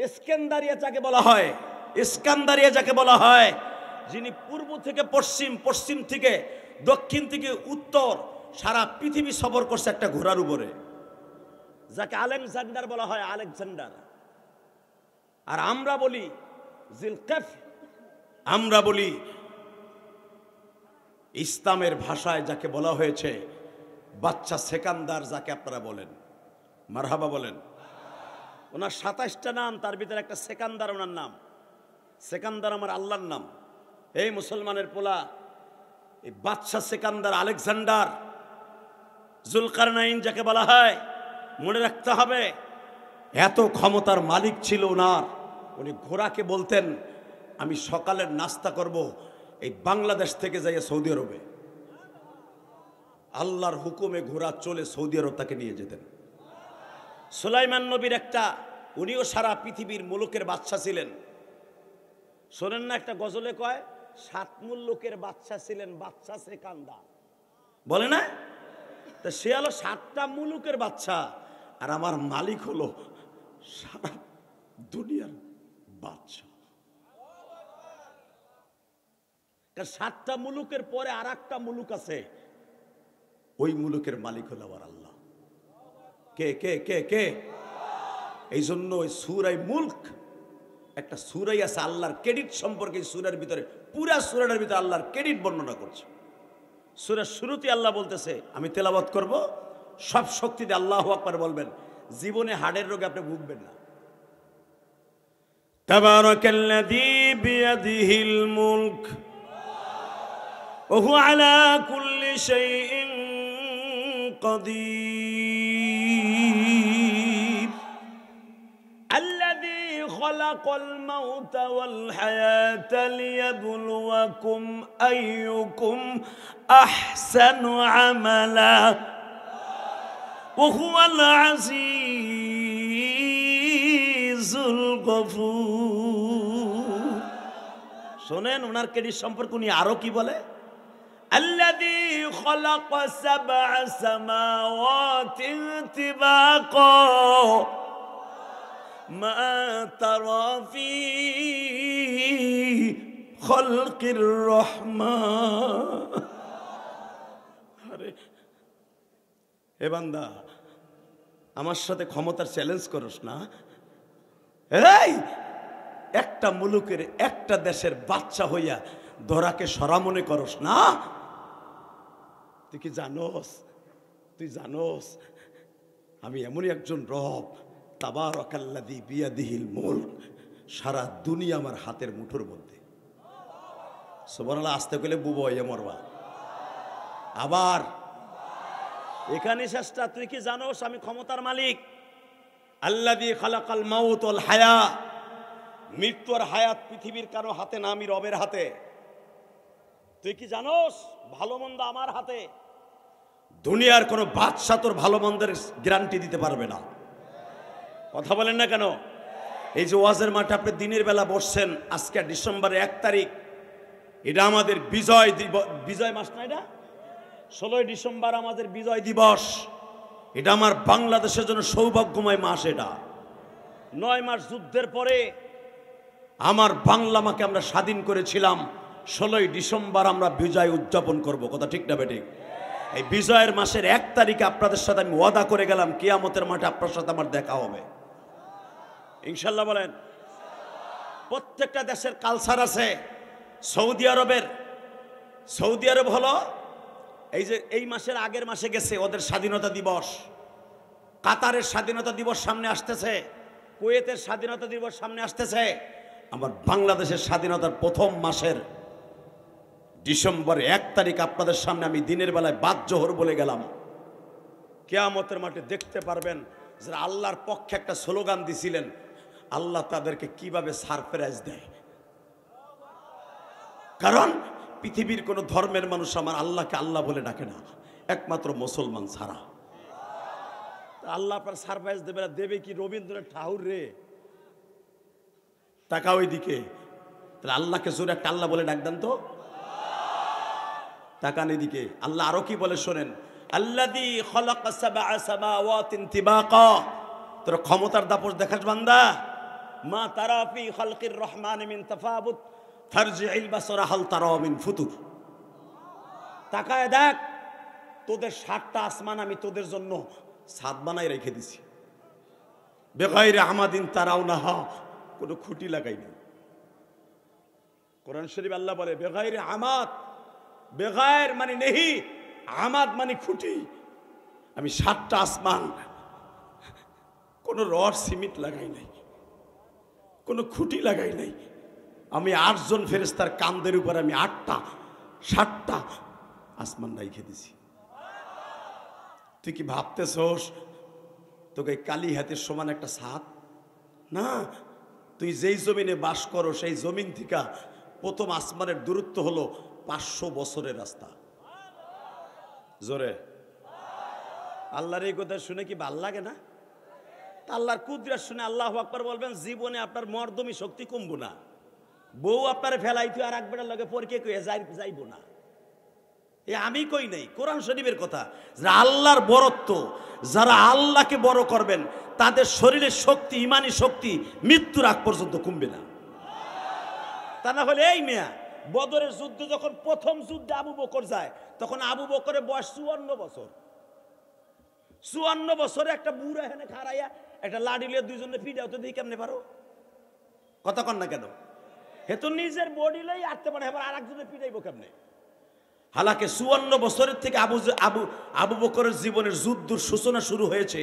ইস্কান্দারিয়া যাকে বলা হয়, ইস্কান্দারিয়া যাকে বলা হয়, যিনি পূর্ব থেকে পশ্চিম, পশ্চিম থেকে দক্ষিণ থেকে উত্তর, সারা পৃথিবী সফর করছে একটা ঘোড়ার উপরে, যাকে আলেকজান্ডার বলা হয়, আলেকজান্ডার। আর আমরা বলি জিলকাফ, আমরা বলি ইসলামের ভাষায় যাকে বলা হয়েছে বাচ্চা সেকান্দার, যাকে আপনারা বলেন, মারহাবা বলেন। ওনার 27টা নাম, তার ভিতরে একটা সেকান্দার ওনার নাম। সেকান্দার আমার আল্লাহর নাম। এই মুসলমানের পোলা, এই বাচ্চা সেকান্দার, আলেকজান্ডার, জুলকারনাইন যাকে বলা হয়, মনে রাখতে হবে এত ক্ষমতার মালিক ছিল ওনার। উনি ঘোড়াকে বলতেন আমি সকালের নাস্তা করব এই বাংলাদেশ থেকে যাইয়া সৌদি আরবে। আল্লাহর হুকুমে ঘোড়া চলে সৌদি আরব তাকে নিয়ে যেতেন। সুলাইমান নবীর একটা, উনিও সারা পৃথিবীর মুলুকের বাদশা ছিলেন। শোনেন না, একটা গজলে কয় 7 মুলুকের বাদশা ছিলেন বাদশা সেকান্দার, বলে না? তা সে হলো 7টা মুলুকের বাদশা, আর আমার মালিক হলো সারা দুনিয়ার বাদশা। 7টা মুলুকের পরে আর একটা মুলুক আছে, ওই মুলুকের মালিক হলো আমার আল্লাহ। কে কে কে কে? এই জন্য ওই সূরা মুলক একটা সূরাই আছে আল্লাহর ক্রেডিট সম্পর্কে। সূরার ভিতরে, পুরা সূরাটার ভিতরে আল্লাহর ক্রেডিট বর্ণনা করছে। সূরার শুরুতে আল্লাহ বলতেছে, আমি তেলাওয়াত করব, সব শক্তি দিয়ে আল্লাহু আকবার বলবেন, জীবনে হার্টের রোগে আপনি ভুগবেন না। তাবারাকাল্লাযী বিয়াদিহিল মুলক ওয়া হুয়া আলা কুল্লি শাইইন কাদির আল্লাযী খালাকাল মাউতা ওয়াল হায়াতা লিয়াবলুয়াকুম আইয়ুকুম আহসানু আমালা ওয়া হুয়াল আজিজুল গফুর। শোনেন ওনার ক্রেডিট সম্পর্কে উনি আরো কি বলে, আল্লাযী খালাকা সাবআ সামাওয়াতিন তিবাকা মা তারা ফি খালকির রহমান। আরে এ বান্দা, আমার সাথে ক্ষমতার চ্যালেঞ্জ করস না। এই একটা মুলুকের একটা দেশের বাচ্চা হইয়া ধরাকে সরা মনে করস না। তুই কি জানোস, তুই জানোস আমি এমনই একজন রব, তাবারাকাল্লাযী বিয়াদিহিল মুলক, সারা দুনিয়া আমার হাতের মুঠোর মধ্যে। সুবহানাল্লাহ, আসতে গেলে বুবো হইয়া মরবা। আবার এখানে শেষটা, তুই কি জানোস আমি ক্ষমতার মালিক, আল্লাযী খালাকাল মাউত ওয়াল হায়া, মৃত্যু আর হায়াত পৃথিবীর কারো হাতে না, আমি রবের হাতে। তুই কি জানোস ভালো মন্দ আমার হাতে। দুনিয়ার কোনো বাদশা তোর ভালো মন্দের গ্যারান্টি দিতে পারবে না। কথা বলেন না কেন? এই যে ওয়াজের মাঠে আপনি দিনের বেলা বসছেন, আজকে ডিসেম্বরের 1 তারিখ, এটা আমাদের বিজয় মাস না, এটা 16 ডিসেম্বর আমাদের বিজয় দিবস। এটা আমার বাংলাদেশের জন্য সৌভাগ্যময় মাস। এটা 9 মাস যুদ্ধের পরে আমার বাংলা মাকে আমরা স্বাধীন করেছিলাম। 16 ডিসেম্বর আমরা বিজয় উদযাপন করব। কথা ঠিক না বেঠিক? এই বিজয়ের মাসের 1 তারিখে আপনাদের সাথে আমি ওয়াদা করে গেলাম, কিয়ামতের মাঠে আপনার সাথে আমার দেখা হবে ইনশাল্লাহ। বলেন। প্রত্যেকটা দেশের কালচার আছে। সৌদি আরব হলো এই যে এই মাসের আগের মাসে গেছে ওদের স্বাধীনতা দিবস। কাতারের স্বাধীনতা দিবস সামনে আসতেছে, কুয়েতের স্বাধীনতা দিবস সামনে আসতেছে। আমার বাংলাদেশের স্বাধীনতার প্রথম মাসের ডিসেম্বর 1 তারিখ আপনাদের সামনে আমি দিনের বেলায় বাদ জোহর বলে গেলাম। কিয়ামতের মাঠে দেখতে পারবেন যারা আল্লাহর পক্ষে একটা স্লোগান দিছিলেন, আল্লাহ তাদেরকে কিভাবে সারপ্রাইজ দেয়। কারণ পৃথিবীর কোনো ধর্মের মানুষ আমার আল্লাহকে আল্লাহ বলে ডাকে না, একমাত্র মুসলমান ছাড়া। আল্লাহ আপনার সারপ্রাইজ দেবে না, দেবে কি রবীন্দ্রনাথ ঠাকুর রে? টাকা ওই দিকে, তাহলে আল্লাহকে জোরে একটা আল্লাহ বলে ডাক দেন তো। তাকান এদিকে, আল্লাহ আরো কি বলে শোনেন, আল্লাযী খালাকা সাবআ সামাওয়াতিন তিবাকা। তোর ক্ষমতার দাপট দেখাস বান্দা, মা তারা ফি খালকির রহমান মিন তাফাবুত ফারজি'ল বাসরা হাল তারা মিন ফুতুর। তাকায় দেখ, তোদের 7টা আসমান আমি তোদের জন্য ছাদ বানাই রেখে দিছি। বেগাইরে আমাদিন তারাউনাহা, কোনো খুঁটি লাগাইনি। কোরআন শরীফ আল্লাহ বলে বেগাইরে আমাদ, বেগায়ের মানে নেহি, আমাদ মানে খুঁটি। আমি 7টা আসমান কোনো রড সিমেন্ট লাগাই নাই, কোনো খুঁটি লাগাই নাই। আমি 8 জন ফেরেশতার কাঁধের উপর আমি 7টা আসমান রেখে দিছি। তুই কি ভাবতেছস তোকে কালী হাতের সমান একটা ছাদ? না, তুই যেই জমিনে বাস করো সেই জমিন থেকে প্রথম আসমানের দূরত্ব হলো 500 বছরের রাস্তা। জোরে আল্লাহর এই কথা শুনে কি ভাল লাগে না? আল্লাহর কুদরত শুনে আল্লাহু আকবার বলবেন, জীবনে আপনার মর্দমি শক্তি কমবো না। বউ আপনার ফেলাইতো আর একবারের লগে পরকে কইয়া যাইবো না। এ আমি কই নাই, কোরআন শরীফের কথা। যারা আল্লাহর বরত্ব, যারা আল্লাহকে বড় করবেন, তাদের শরীরের শক্তি, ইমানি শক্তি মৃত্যুর আগ পর্যন্ত কমবে না। তা না হলে এই মেয়া বদরের যুদ্ধে যখন প্রথম যুদ্ধে আবু বকর যায়, তখন আবু বকরের বয়স 54 বছর। 54 বছরে একটা বুড়া এখানে খাড়াইয়া একটা লাঠি লিয়ে দুইজনে পিটাও তো দেখি কেমনে পারো? কথা কন না কেন? হে তো নিজের বডি লই আটতে পারে, এবার আর একজনের পিটাইবো কেমনে? হালাকে 54 বছরের থেকে আবু বকরের জীবনের যুদ্ধের সূচনা শুরু হয়েছে।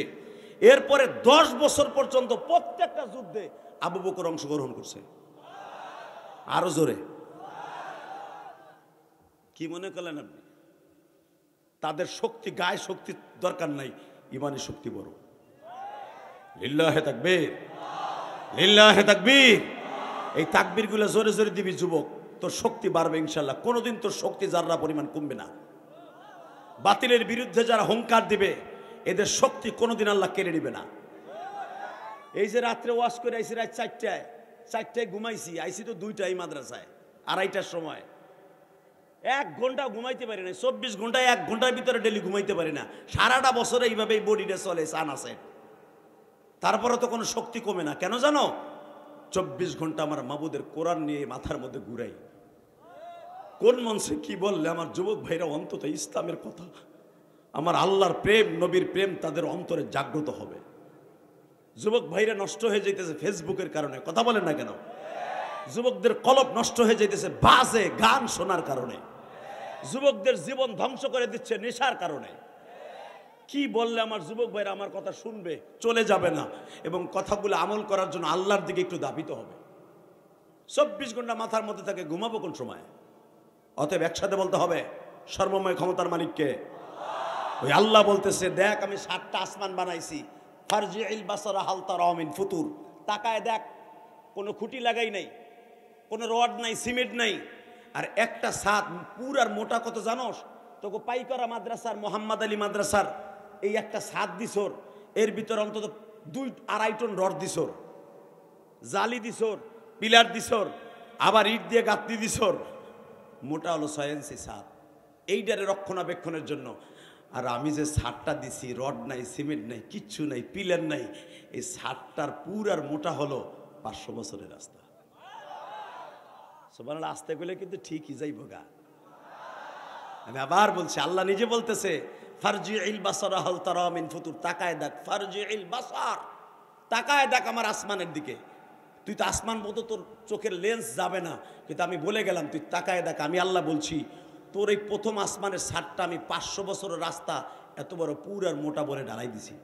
এরপরে 10 বছর পর্যন্ত প্রত্যেকটা যুদ্ধে আবু বকর অংশগ্রহণ করছে। আরো জোরে কি মনে করলেন আপনি? তাদের শক্তি, গায়ে শক্তি দরকার নাই, ইমানি শক্তি বড়। লিল্লাহে তাকবীর, লিল্লাহে তাকবীর। এই তাকবীরগুলো জোরে জোরে দিবি যুবক, তোর শক্তি বাড়বে ইনশাল্লাহ। কোনোদিন তোর শক্তি যারা পরিমাণ কমবে না। বাতিলের বিরুদ্ধে যারা হুঙ্কার দিবে, এদের শক্তি কোনোদিন আল্লাহ কেড়ে নিবে না। এই যে রাত্রে ওয়াশ করে আইসি, রাত 4টায় ঘুমাইছি, আইসি তো 2টায় মাদ্রাসায়। 2:30টার সময়। 1 ঘন্টা ঘুমাইতে পারি না, 24 ঘন্টায় 1 ঘন্টার ভিতরে ডেলি ঘুমাইতে পারি না। সারাটা বছরে এইভাবেই বডিটা চলে, সান আছে, তারপরে তো কোনো শক্তি কমে না। কেন জানো? 24 ঘন্টা আমার মাবুদের কোরআন নিয়ে মাথার মধ্যে ঘুরাই। কোন মঞ্চে কি বললে আমার যুবক ভাইরা অন্তত ইসলামের কথা, আমার আল্লাহর প্রেম, নবীর প্রেম তাদের অন্তরে জাগ্রত হবে। যুবক ভাইরা নষ্ট হয়ে যাইতেছে ফেসবুকের কারণে, কথা বলেন না কেন? যুবকদের কলব নষ্ট হয়ে যাইতেছে বাজে গান শোনার কারণে। যুবকদের জীবন ধ্বংস করে দিচ্ছে নেশার কারণে। কি বললে আমার যুবক ভাইরা আমার কথা শুনবে? চলে যাবে না। এবং কথাগুলো আমল করার জন্য আল্লাহর দিকে একটু দাবিত হবে। 24 ঘন্টা মাথার মধ্যে থাকে, ঘুমাবো কোন সময়? অতএব একসাথে বলতে হবে, সর্বময় ক্ষমতার মালিককে। ওই আল্লাহ বলতেছে, দেখ আমি 7টা আসমান বানাইছি, ফারজিইল বাসারা হাল তারা মিন ফুতুর। তাকায় দেখ, কোনো খুঁটি লাগাই নাই, কোনো রড নাই, সিমেন্ট নাই, আর একটা ছাদ পুরার মোটা কত জানোস? তোকে পাইকরা মাদ্রাসার, মোহাম্মদ আলী মাদ্রাসার এই একটা ছাদ দিছর, এর ভিতরে অন্তত 2-2.5 টন রড দিছর, জালি দিছর, পিলার দিছর, আবার ইট দিয়ে গাঁথনি দিছর, মোটা হলো 6 ইঞ্চি ছাদ, এইটারে রক্ষণাবেক্ষণের জন্য। আর আমি যে ছাদটা দিছি, রড নাই, সিমেন্ট নাই, কিচ্ছু নাই, পিলার নাই, এই ছাদটার পুরার মোটা হলো 500 বছরের রাস্তা। সুবহানাল্লাহ, আসতে গেলে কিন্তু ঠিকই যাইব গা। আমি আবার বলছি, আল্লাহ নিজে বলতেছে, ফারজিইল বাসারা হাল তারা মিন ফুতুর। তাকায় দেখ, ফারজিইল বাসার, তাকায় দেখ আমার আসমানের দিকে। তুই তো আসমান মতো তোর চোখের লেন্স যাবে না, কিন্তু আমি বলে গেলাম তুই তাকায় দেখ। আমি আল্লাহ বলছি, তোর এই প্রথম আসমানের ছাদটা আমি 500 বছরের রাস্তা এত বড় পুরার মোটা বলে ঢালাই দিছি।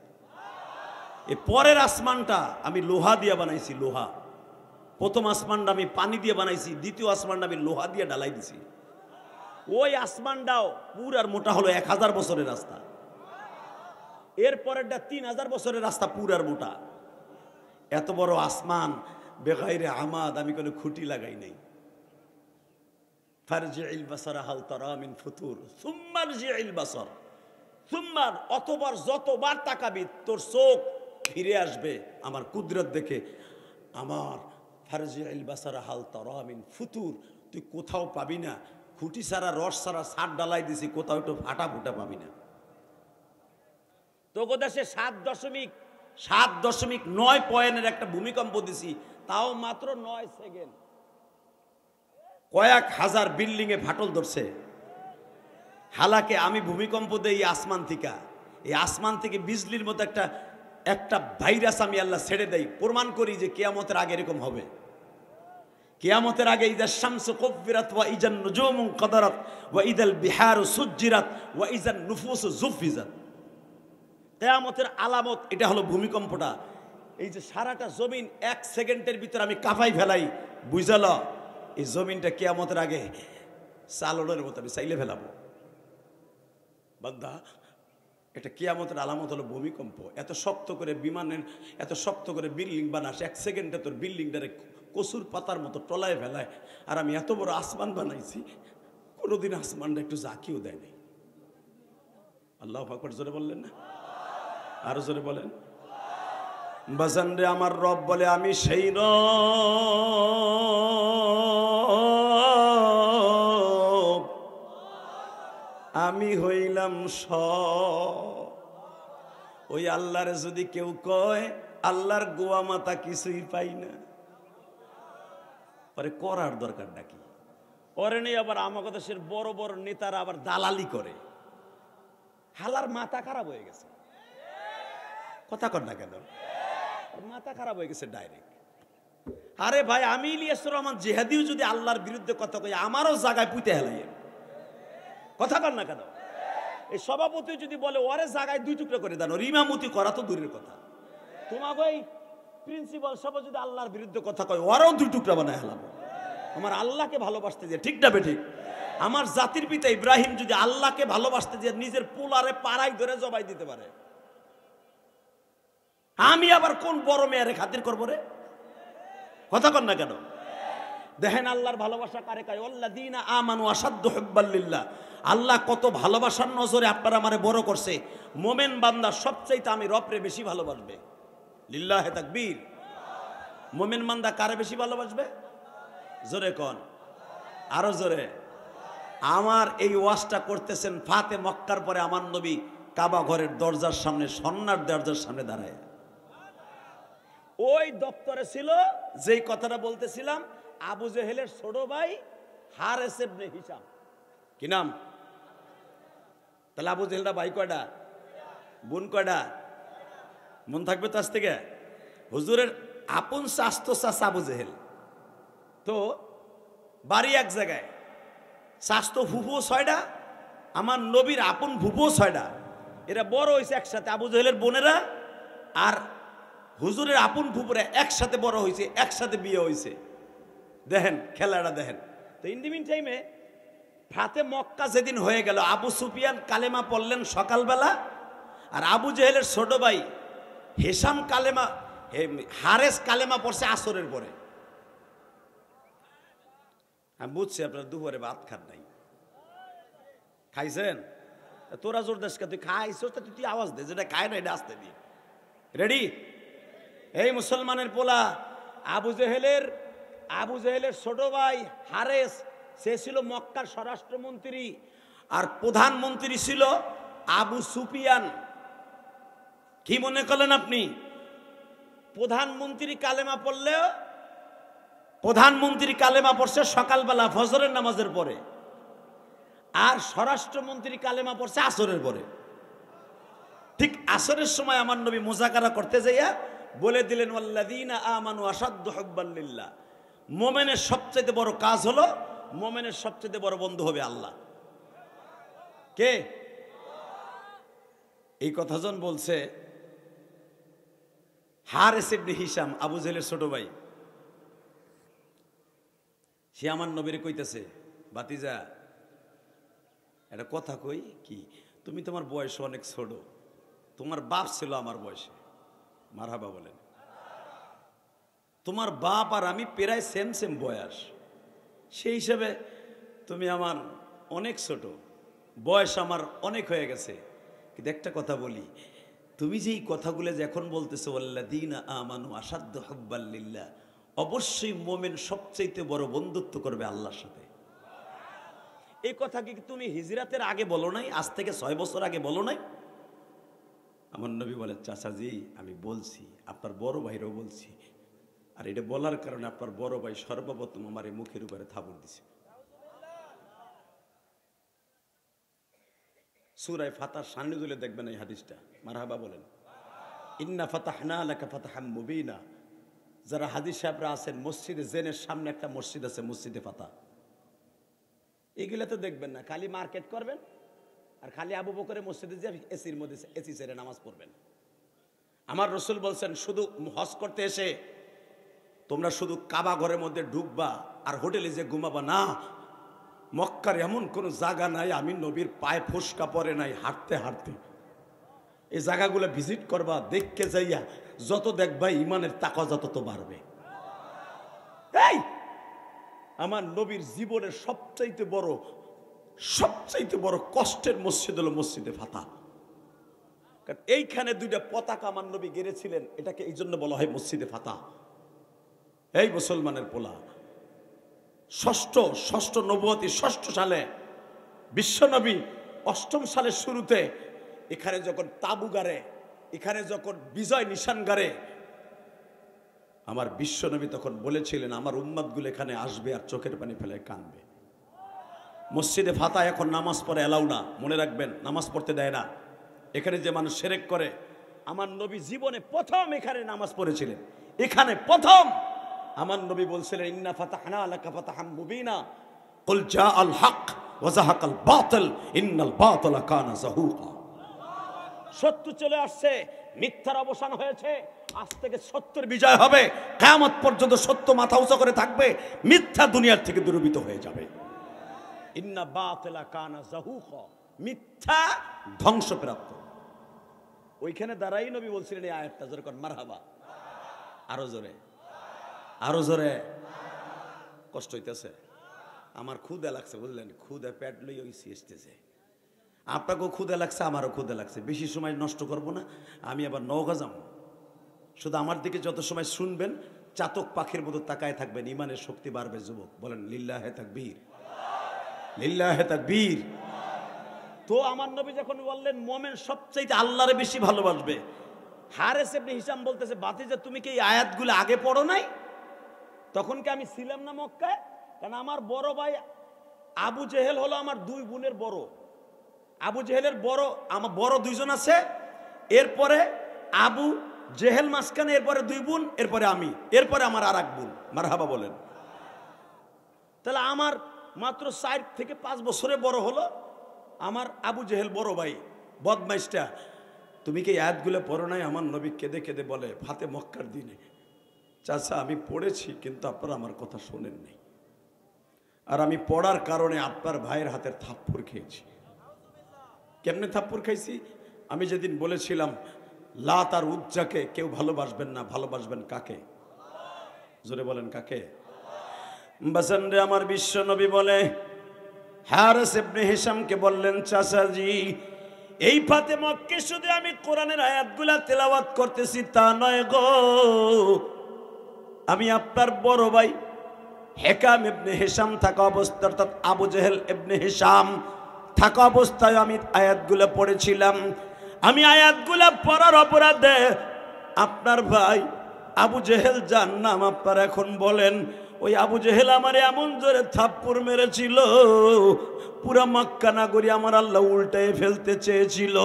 এই পরের আসমানটা আমি লোহা দিয়ে বানাইছি, লোহা। প্রথম আসমানটা আমি পানি দিয়ে বানাইছি, দ্বিতীয় আসমানটা আমি লোহা দিয়ে ঢালাই দিছি। ওই আসমানটাও পুরার মোটা হলো 1000 বছরের রাস্তা। এরপরেরটা 3000 বছরের রাস্তা পুরার মোটা। এত বড় আসমান বেগাইরে আমাদ, আমি কোনো খুঁটি লাগাই নাই। ফারজিইল বাসারা হাল তারা মিন ফুতুর সুম্মা রজিইল বাসার, সুম্মা, অতবার যতবার তাকাবি তোর চোখ ফিরে আসবে আমার কুদরত দেখে। আমার ফারজিইল বাসারা হাল তারা মিন ফুতুর, তুই কোথাও পাবি না খুঁটি ছাড়া, রস ছাড়া ছাদ ডালাই দিছি, কোথাও একটু ফাটা ফুটা পাবি না। তোকে দেশে 7.9 পয়েন্টের একটা ভূমিকম্প দিছি, তাও মাত্র 9 সেকেন্ড। কয়েক হাজার বিল্ডিং এ ফাটল ধরছে। হালাকে আমি ভূমিকম্প দেই আসমান থেকে, এই আসমান থেকে বিজলির মতো একটা ভাইরাস আমি আল্লাহ ছেড়ে দেই, প্রমাণ করি যে কিয়ামতের আগে এরকম হবে। কিয়ামতের আগে ইদা শামসু কুব্বিরাত ওয়া ইজান নুজুমু কদারাত ওয়া ইদাল বিহারু সুজ্জিরাত ওয়া ইজান নুফুসু জুফিজাত। কিয়ামতের আলামত এটা হলো ভূমিকম্পটা। এই যে সারাটা জমিন 1 সেকেন্ডের ভিতর আমি কাঁপাই ফেলাই, বুঝাল? এই জমিনটা কিয়ামতের আগে চালনের মতো আমি চাইলে ফেলাবো। বান্দা, এটা কিয়ামতের আলামত হলো ভূমিকম্প। এত শক্ত করে বিমানের, এত শক্ত করে বিল্ডিং বানাস, 1 সেকেন্ডে তোর বিল্ডিংটারে কচুর পাতার মতো টলায় ফেলায়। আর আমি এত বড় আসমান বানাইছি, কোনোদিন আসমানটা একটু জাকিও দেয় নাই। আল্লাহু আকবার জোরে বললেন না? আরো জোরে বলেন। বাজান রে, আমার রব বলে আমি সেই রব, আমি হইলাম সব। ওই আল্লাহর যদি কেউ কয় আল্লাহর গোয়া মাথা কিছুই পাই না, পরে করার দরকার নাকি? ওরে নেই আবার আমাকে দেশের বড় বড় নেতারা আবার দালালি করে। হালার মাথা খারাপ হয়ে গেছে, কথা কর না কেন? মাথা খারাপ হয়ে গেছে ডাইরেক্ট। আরে ভাই, আমি ইলিয়াসুর রহমান জিহাদিও যদি আল্লাহর বিরুদ্ধে কথা কই, আমারও জায়গায় পুঁতে হেলাই, কথা কর না কেন? এই সভাপতি যদি বলে ওরে জায়গায় 2 টুকরা করে দেন, ওর ইমামতি করা তো দূরের কথা, তোমাকে ওই প্রিন্সিপাল সভা যদি আল্লাহর বিরুদ্ধে কথা কয়, ওরাও 2 টুকরা বানায় হেলাবো। আমার আল্লাহকে ভালোবাসতে যে, ঠিক না বেঠিক? আমার জাতির পিতা ইব্রাহিম যদি আল্লাহকে ভালোবাসতে যে নিজের পোলারে পাড়াই ধরে জবাই দিতে পারে, আমি আবার কোন বড় মেয়েরে খাতির করবো রে? কথা কর না কেন? দেখেন আল্লাহর ভালোবাসা কারে কয়, আল্লাযীনা আমানু আশাদ্দু হুব্বাল লিল্লাহ। আল্লাহ কত ভালোবাসার নজরে আপনারা আমারে বড় করছে। মোমেন বান্দা সবচাইতে আমি রবরে বেশি ভালোবাসবে। লিল্লাহে তাকবীর। মোমেন বান্দা কারে বেশি ভালোবাসবে? জোরে কোন। আরো জোরে। আমার এই ওয়াজটা করতেছেন ফাতে মক্কার পরে আমার নবী কাবা ঘরের দরজার সামনে, সন্ন্যার দরজার সামনে দাঁড়ায়। ওই দপ্তরে ছিল যেই কথাটা বলতেছিলাম, আবু জেহেলের ছোট ভাই হারেস ইবনে হিশাম। কি নাম? তাহলে আবু জেহেলটা ভাই কয়টা, বোন কয়টা? মন থাকবে তো আজ থেকে। হুজুরের আপন চাস্তো চাচা আবু জেহেল, তো বাড়ি এক জায়গায়, চাস্তো ফুফুও 6টা, আমার নবীর আপন ফুফুও 6টা। এরা বড় হয়েছে একসাথে, আবু জেহেলের বোনেরা আর হুজুরের আপন ফুপুরা একসাথে বড় হয়েছে, একসাথে বিয়ে হয়েছে। দেখেন খেলাটা দেখেন। তো ইন দি মিন টাইমে ফাতে মক্কা যেদিন হয়ে গেল, আবু সুফিয়ান কালেমা পড়লেন সকালবেলা, আর আবু জেহেলের ছোট ভাই হিশাম কালেমা, হারেস কালেমা পড়ছে আসরের পরে। আমি বুঝছি আপনার দুপুরে ভাত খান নাই, খাইছেন? তোরা জোর দেশকে তুই খাইছিস, তুই আওয়াজ দে, যেটা খায় না এটা আসতে দি। রেডি? এই মুসলমানের পোলা আবু জেহেলের ছোট ভাই হারেস, সে ছিল মক্কার স্বরাষ্ট্রমন্ত্রী, আর প্রধানমন্ত্রী ছিল আবু সুফিয়ান। কি মনে করলেন আপনি? প্রধানমন্ত্রী কালেমা পড়ছে সকালবেলা ফজরের নামাজের পরে, আর স্বরাষ্ট্রমন্ত্রী কালেমা পড়ছে আসরের পরে। ঠিক আসরের সময় আমার নবী মুযাকারা করতে যাইয়া বলে দিলেন, ওয়াল্লাযীনা আমানু আশাদ্দু হুব্বান লিল্লাহ, মুমিনের সবচেয়ে বড় কাজ হলো, মুমিনের সবচেয়ে বড় বন্ধু হবে আল্লাহ। কে? এই কথা জন বলছে হারেস ইবনে হিশাম, আবু জেহেলের ছোট ভাই। সে আমার নবীরে কইতেছে, বাতিজা একটা কথা কই, কি তুমি, তোমার বয়স অনেক ছোট, তোমার বাপ ছিল আমার বয়সে, মারহাবা বলেন। তোমার বাপ আর আমি প্রায় সেম সেম বয়স, সেই হিসাবে তুমি আমার অনেক ছোট, বয়স আমার অনেক হয়ে গেছে। কিন্তু একটা কথা বলি, তুমি যে এই কথাগুলো যখন বলতেছো, ওয়াল্লাযীনা আমানু আশাদ্দু হুব্বান লিল্লাহ, অবশ্যই মুমিন সবচেয়ে বড় বন্ধুত্ব করবে আল্লাহর সাথে। এই কথা কি তুমি হিজরাতের আগে বলো নাই? আজ থেকে 6 বছর আগে বলো নাই? আমার নবী বলে, চাচাজি আমি বলছি, আপনার বড় ভাইরাও বলছি, আর এটা বলার কারণে আপনার বড় ভাই সর্বপ্রথম আমার এই মুখের উপরে থাবড় দিছে। সূরা ফাতার সামনে তুলে দেখবেন এই হাদিসটা, মারহাবা বলেন। ইন্না ফাতাহনা লাকা ফাতহাম মুবিনা। যারা হাদিস সাহেবরা আছেন, মসজিদে জেনের সামনে একটা মসজিদ আছে, মসজিদে ফাতা, এগুলা তো দেখবেন না, খালি মার্কেট করবেন আর খালি আবু বকরের মসজিদে যে এসির মধ্যে এসি ছেড়ে নামাজ পড়বেন। আমার রাসূল বলছেন, শুধু হজ করতে এসে তোমরা শুধু কাবা ঘরের মধ্যে ঢুকবা আর হোটেলে যে ঘুমাবা না। মক্কার এমন কোনো জায়গা নাই আমি নবীর পায়ে ফোসকা পড়ে নাই, হাঁটতে হাঁটতে এই জায়গাগুলো ভিজিট করবা, দেখতে যাইয়া যত দেখবা ইমানের তাকওয়া যত তো বাড়বে। এই আমার নবীর জীবনের সবচাইতে বড় কষ্টের মসজিদ হলো মসজিদে ফাতা। কারণ এইখানে 2টা পতাকা আমার নবী গেড়েছিলেন, এটাকে এই জন্য বলা হয় মসজিদে ফাতা। এই মুসলমানের পোলা, ষষ্ঠ নবুয়তী 6ষ্ঠ সালে বিশ্বনবী 8ম সালের শুরুতে এখানে যখন তাবু গাড়ে, এখানে যখন বিজয় নিশান গাড়ে, আমার বিশ্বনবী তখন বলেছিলেন, আমার উম্মতগুলো এখানে আসবে আর চোখের পানি ফেলে কাঁদবে। মসজিদে ফাতা এখন নামাজ পড়ে এলাও না, মনে রাখবেন, নামাজ পড়তে দেয় না। এখানে যে মানুষ শিরক করে, আমার নবী জীবনে প্রথম এখানে নামাজ পড়েছিলেন। এখানে প্রথম আমার নবী বলছিলেন, ইন্না ফাতাহনা লাকা ফাতহাম মুবিনা কুল জাআল হক ওয়া যাহাকাল বাতিল ইন্নাল বাতিলা কানা যাহুকা। সত্য চলে আসছে, মিথ্যার অবসান হয়েছে, আজ থেকে সত্যের বিজয় হবে। কিয়ামত পর্যন্ত সত্য মাথা উঁচু করে থাকবে, মিথ্যা দুনিয়ার থেকে দূরীভূত হয়ে যাবে। ইন্না বাতিলা কানা যাহুকা, মিথ্যা ধ্বংসপ্রাপ্ত। ওইখানে দাঁড়াই নবী বলছিলেন এই আয়াতটা, জোরে কোন মারহাবা, আরো জোরে, আরো জোরে। কষ্ট হইতেছে, আমার ক্ষুধা লাগছে, বুঝলেন, ক্ষুধা পেট লই হইছি এসতেছে। আপনাকেও ক্ষুধা লাগছে, আমারও ক্ষুধা লাগছে। বেশি সময় নষ্ট করব না, আমি আবার নওগাঁ যাবো। শুধু আমার দিকে যত সময় শুনবেন চাতক পাখির মতো তাকায় থাকবেন, ইমানের শক্তি বাড়বে। যুবক বলেন লিল্লাহে তাকবীর। লিল্লাহে তাকবীর। তো আমার নবী যখন বললেন মোমেন সবচাইতে আল্লাহরে বেশি ভালোবাসবে, হারেস ইবনে হিশাম বলতেছে, ভাতিজা তুমি কি এই আয়াতগুলো আগে পড়ো নাই? তখন কি আমি ছিলাম না মক্কায়? কারণ আমার বড় ভাই আবু জেহেল হলো আমার দুই বোনের বড়। আবু জেহেলের বড়, আমার বড় দুইজন আছে, এরপরে আবু জেহেল মাঝখানে, এরপরে দুই বোন, এরপরে আমি, এরপরে আমার আর এক বোন। মারহাবা বলেন। তাহলে আমার মাত্র 4 থেকে 5 বছরে বড় হলো আমার আবু জেহেল বড় ভাই বদমাইশটা। তুমি কি আয়াতগুলো পড়ো নাই? আমার নবী কেঁদে কেঁদে বলে ফাতে মক্কার দিনে, চাচা আমি পড়েছি কিন্তু আপনারা আমার কথা শোনেন নাই, আর আমি পড়ার কারণে আপনার ভাইয়ের হাতের থাপ্পড় খেয়েছি। কেমনে থাপ্পড় খাইছি? আমি যেদিন বলেছিলাম লাত আর উজ্জাকে কেউ ভালোবাসবেন না, ভালোবাসবেন কাকে? জোরে বলেন কাকে? বাসান রে, আমার বিশ্ব নবী বলে হারেস ইবনে হিশামকে বললেন, চাচাজি এই ফাতে মক্কে শুধু আমি কোরআনের আয়াতগুলা তেলাওয়াত করতেছি তা নয় গো, আমি আপনার বড় ভাই হেকাম ইবনে হিশাম থাকা অবস্থায়, অর্থাৎ আবু জেহেল ইবনে হিশাম থাকা অবস্থায় আমি আয়াতগুলো পড়েছিলাম। আমি আয়াতগুলো পড়ার অপরাধে আপনার ভাই আবু জেহেল যার নাম আপনারা এখন বলেন, ওই আবু জেহেল আমারে এমন জোরে থাপ্পড় মেরেছিল, পুরা মক্কা নগরী আমার আল্লাহ উল্টায় ফেলতে চেয়েছিল,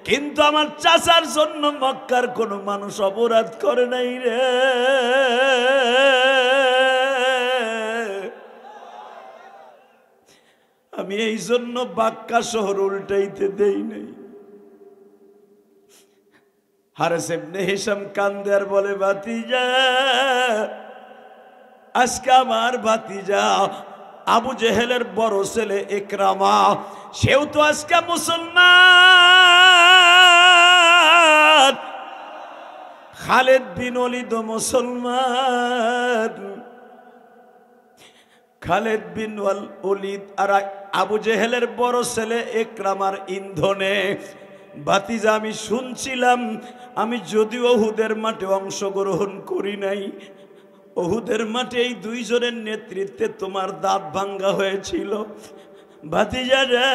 কিন্তু আমার চাচার জন্য মক্কার কোনো মানুষ অপরাধ করে নাই রে। আমি এই জন্য বাক্কা শহর উল্টাইতে দেই নাই। হারেস ইবনে হিশাম কান্দে আর বলে, ভাতিজা আজকে আমার ভাতিজা আবু জেহেলের বড় ছেলে ইকরামা, সেও তো আজকে মুসলমান, খালিদ বিন ওলীদ মুসলমান, খালিদ বিন ওলীদ আর আবু জেহেলের বড় ছেলে ইকরামার ইন্ধনে ভাতিজা আমি শুনছিলাম, আমি যদিও উহুদের মাঠে অংশগ্রহণ করি নাই, উহুদের মাঠে এই দুইজনের নেতৃত্বে তোমার দাঁত ভাঙ্গা হয়েছিল ভাতিজা রে।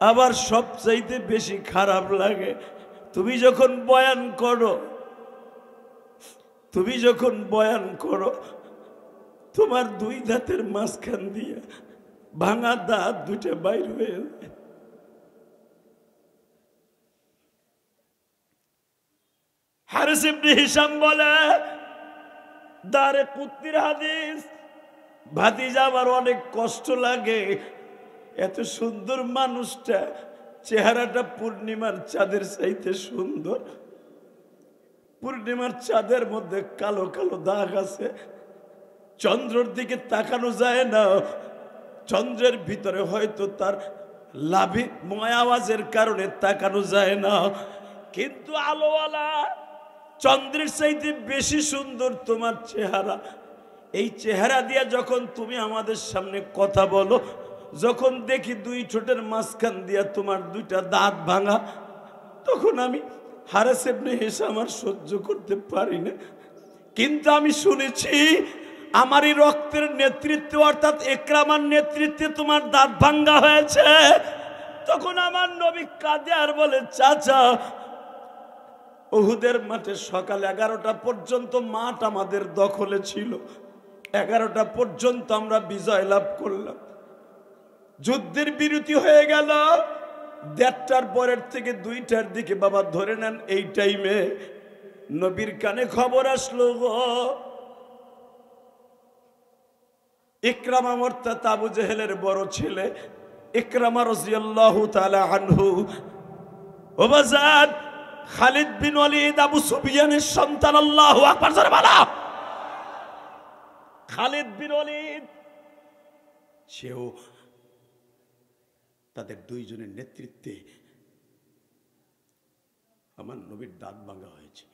আবার সবচাইতে বেশি খারাপ লাগে তুমি যখন বয়ান করো, তোমার দুই দাঁতের মাঝখান দিয়ে ভাঙা দাঁত দুইটা বাইর হয়ে যায়। হারিস ইবনে হিশাম বলে, দারে কুত্তির হাদিস, ভাতিজা আমার অনেক কষ্ট লাগে, এত সুন্দর মানুষটা, চেহারাটা পূর্ণিমার চাঁদের চাইতে সুন্দর, পূর্ণিমার চাঁদের মধ্যে কালো কালো দাগ আছে, চন্দ্রের দিকে তাকানো যায় না, চন্দ্রের ভিতরে হয়তো তার লাভি ময় আওয়াজের কারণে তাকানো যায় না, কিন্তু আলোওয়ালা চন্দ্রের চাইতে বেশি সুন্দর তোমার চেহারা। এই চেহারা দিয়ে যখন তুমি আমাদের সামনে কথা বলো, যখন দেখি দুই ঠোঁটের মাঝখান দিয়া তোমার দুইটা দাঁত ভাঙা, তখন আমি হারিস ইবনে হিশাম আর সহ্য করতে পারি না। কিন্তু আমি শুনেছি আমারই রক্তের নেতৃত্বে, অর্থাৎ ইকরামার নেতৃত্বে তোমার দাঁত ভাঙ্গা হয়েছে। তখন আমার নবী কাঁদে আর বলে, চাচা উহুদের মাঠে সকাল 11টা পর্যন্ত মাঠ আমাদের দখলে ছিল, 11টা পর্যন্ত আমরা বিজয় লাভ করলাম, যুদ্ধের বিরতি হয়ে গেল 1:30টার পরের থেকে 2টার দিকে, বাবা ধরে নেন এই টাইমে নবীর কানে খবর আসলো গো, ইকরামা অর্থাৎ আবু জেহেলের বড় ছেলে ইকরামা রাদিয়াল্লাহু তাআলা আনহু, ও বাজার খালিদ বিন ওলীদ আবু সুফিয়ানের সন্তান, আল্লাহু আকবার জোরে বলো, খালিদ বিন ওলীদ, সেও তাদের দুইজনের নেতৃত্বে আমার নবীর দাঁত ভাঙা হয়েছে।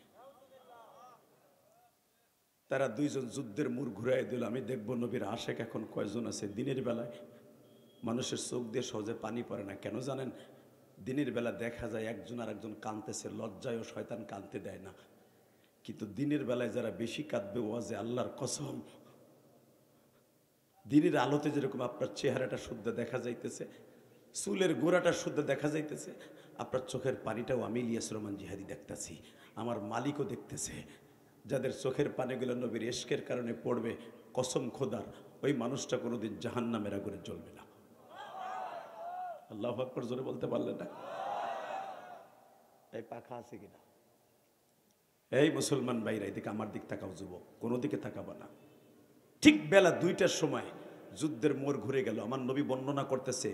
তারা দুইজন যুদ্ধের মুড় ঘুরাই দিল। আমি দেখবো নবীর আশেক এখন কয়জন আছে। দিনের বেলায় মানুষের চোখ দিয়ে সহজে পানি পড়ে না, কেন জানেন? দিনের বেলা দেখা যায় একজন আর একজন কাঁদতেছে, লজ্জায় ও শয়তান কাঁদতে দেয় না, কিন্তু দিনের বেলায় যারা বেশি কাঁদবে ওয়াজে, আল্লাহর কসম দিনের আলোতে যেরকম আপনার চেহারাটা শুদ্ধ দেখা যাইতেছে, চুলের গোড়াটা শুদ্ধ দেখা যাইতেছে, আপনার চোখের পানিটাও আমি ইলিয়াস রহমান জিহাদি দেখতেছি, আমার মালিকও দেখতেছে। যাদের চোখের পানিগুলো নবীর ইশকের কারণে পড়বে, কসম খোদার ওই মানুষটা কোনোদিন জাহান্নামের আগুনে জ্বলবে না। আল্লাহু আকবার জোরে বলতে পারলেন না? এই পাখা আছে কিনা? এই মুসলমান ভাইরা, এদিকে আমার দিক তাকাও যুবক, কোনো দিকে তাকাবা না। ঠিক বেলা 2টার সময় যুদ্ধের মোড় ঘুরে গেল। আমার নবী বর্ণনা করতেছে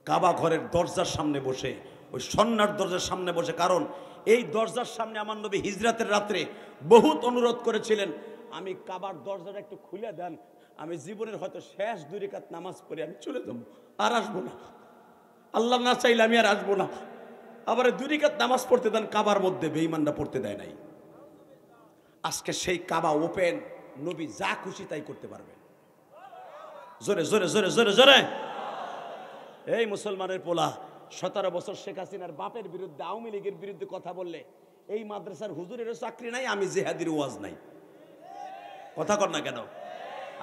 কাবা ঘরের দরজার সামনে বসে, ওই সন্ন্যার দরজার সামনে বসে, কারণ এই দরজার সামনে আমার নবী হিজরাতের রাত্রে বহুত অনুরোধ করেছিলেন, আমি কাবার দরজাটা একটু খুলে দেন, আমি জীবনের হয়তো শেষ 2 রাকাত নামাজ পড়ে আমি চলে যাব, আর আসবো না, আল্লাহ না চাইলে আমি আর আসবো না। আবার 2 রাকাত নামাজ পড়তে দেন কাবার মধ্যে, বেঈমানরা পড়তে দেয় নাই। আজকে সেই কাবা ওপেন, নবী যা খুশি তাই করতে পারবেন। জোরে জোরে জোরে জোরে জোরে। এই মুসলমানের পোলা 17 বছর শেখ হাসিনার বাপের বিরুদ্ধে, আওয়ামী লীগের বিরুদ্ধে কথা বললে, এই মাদ্রাসার হুজুরেরও চাকরি নাই, আমি জিহাদির ওয়াজ নাই, কথা কর না কেন?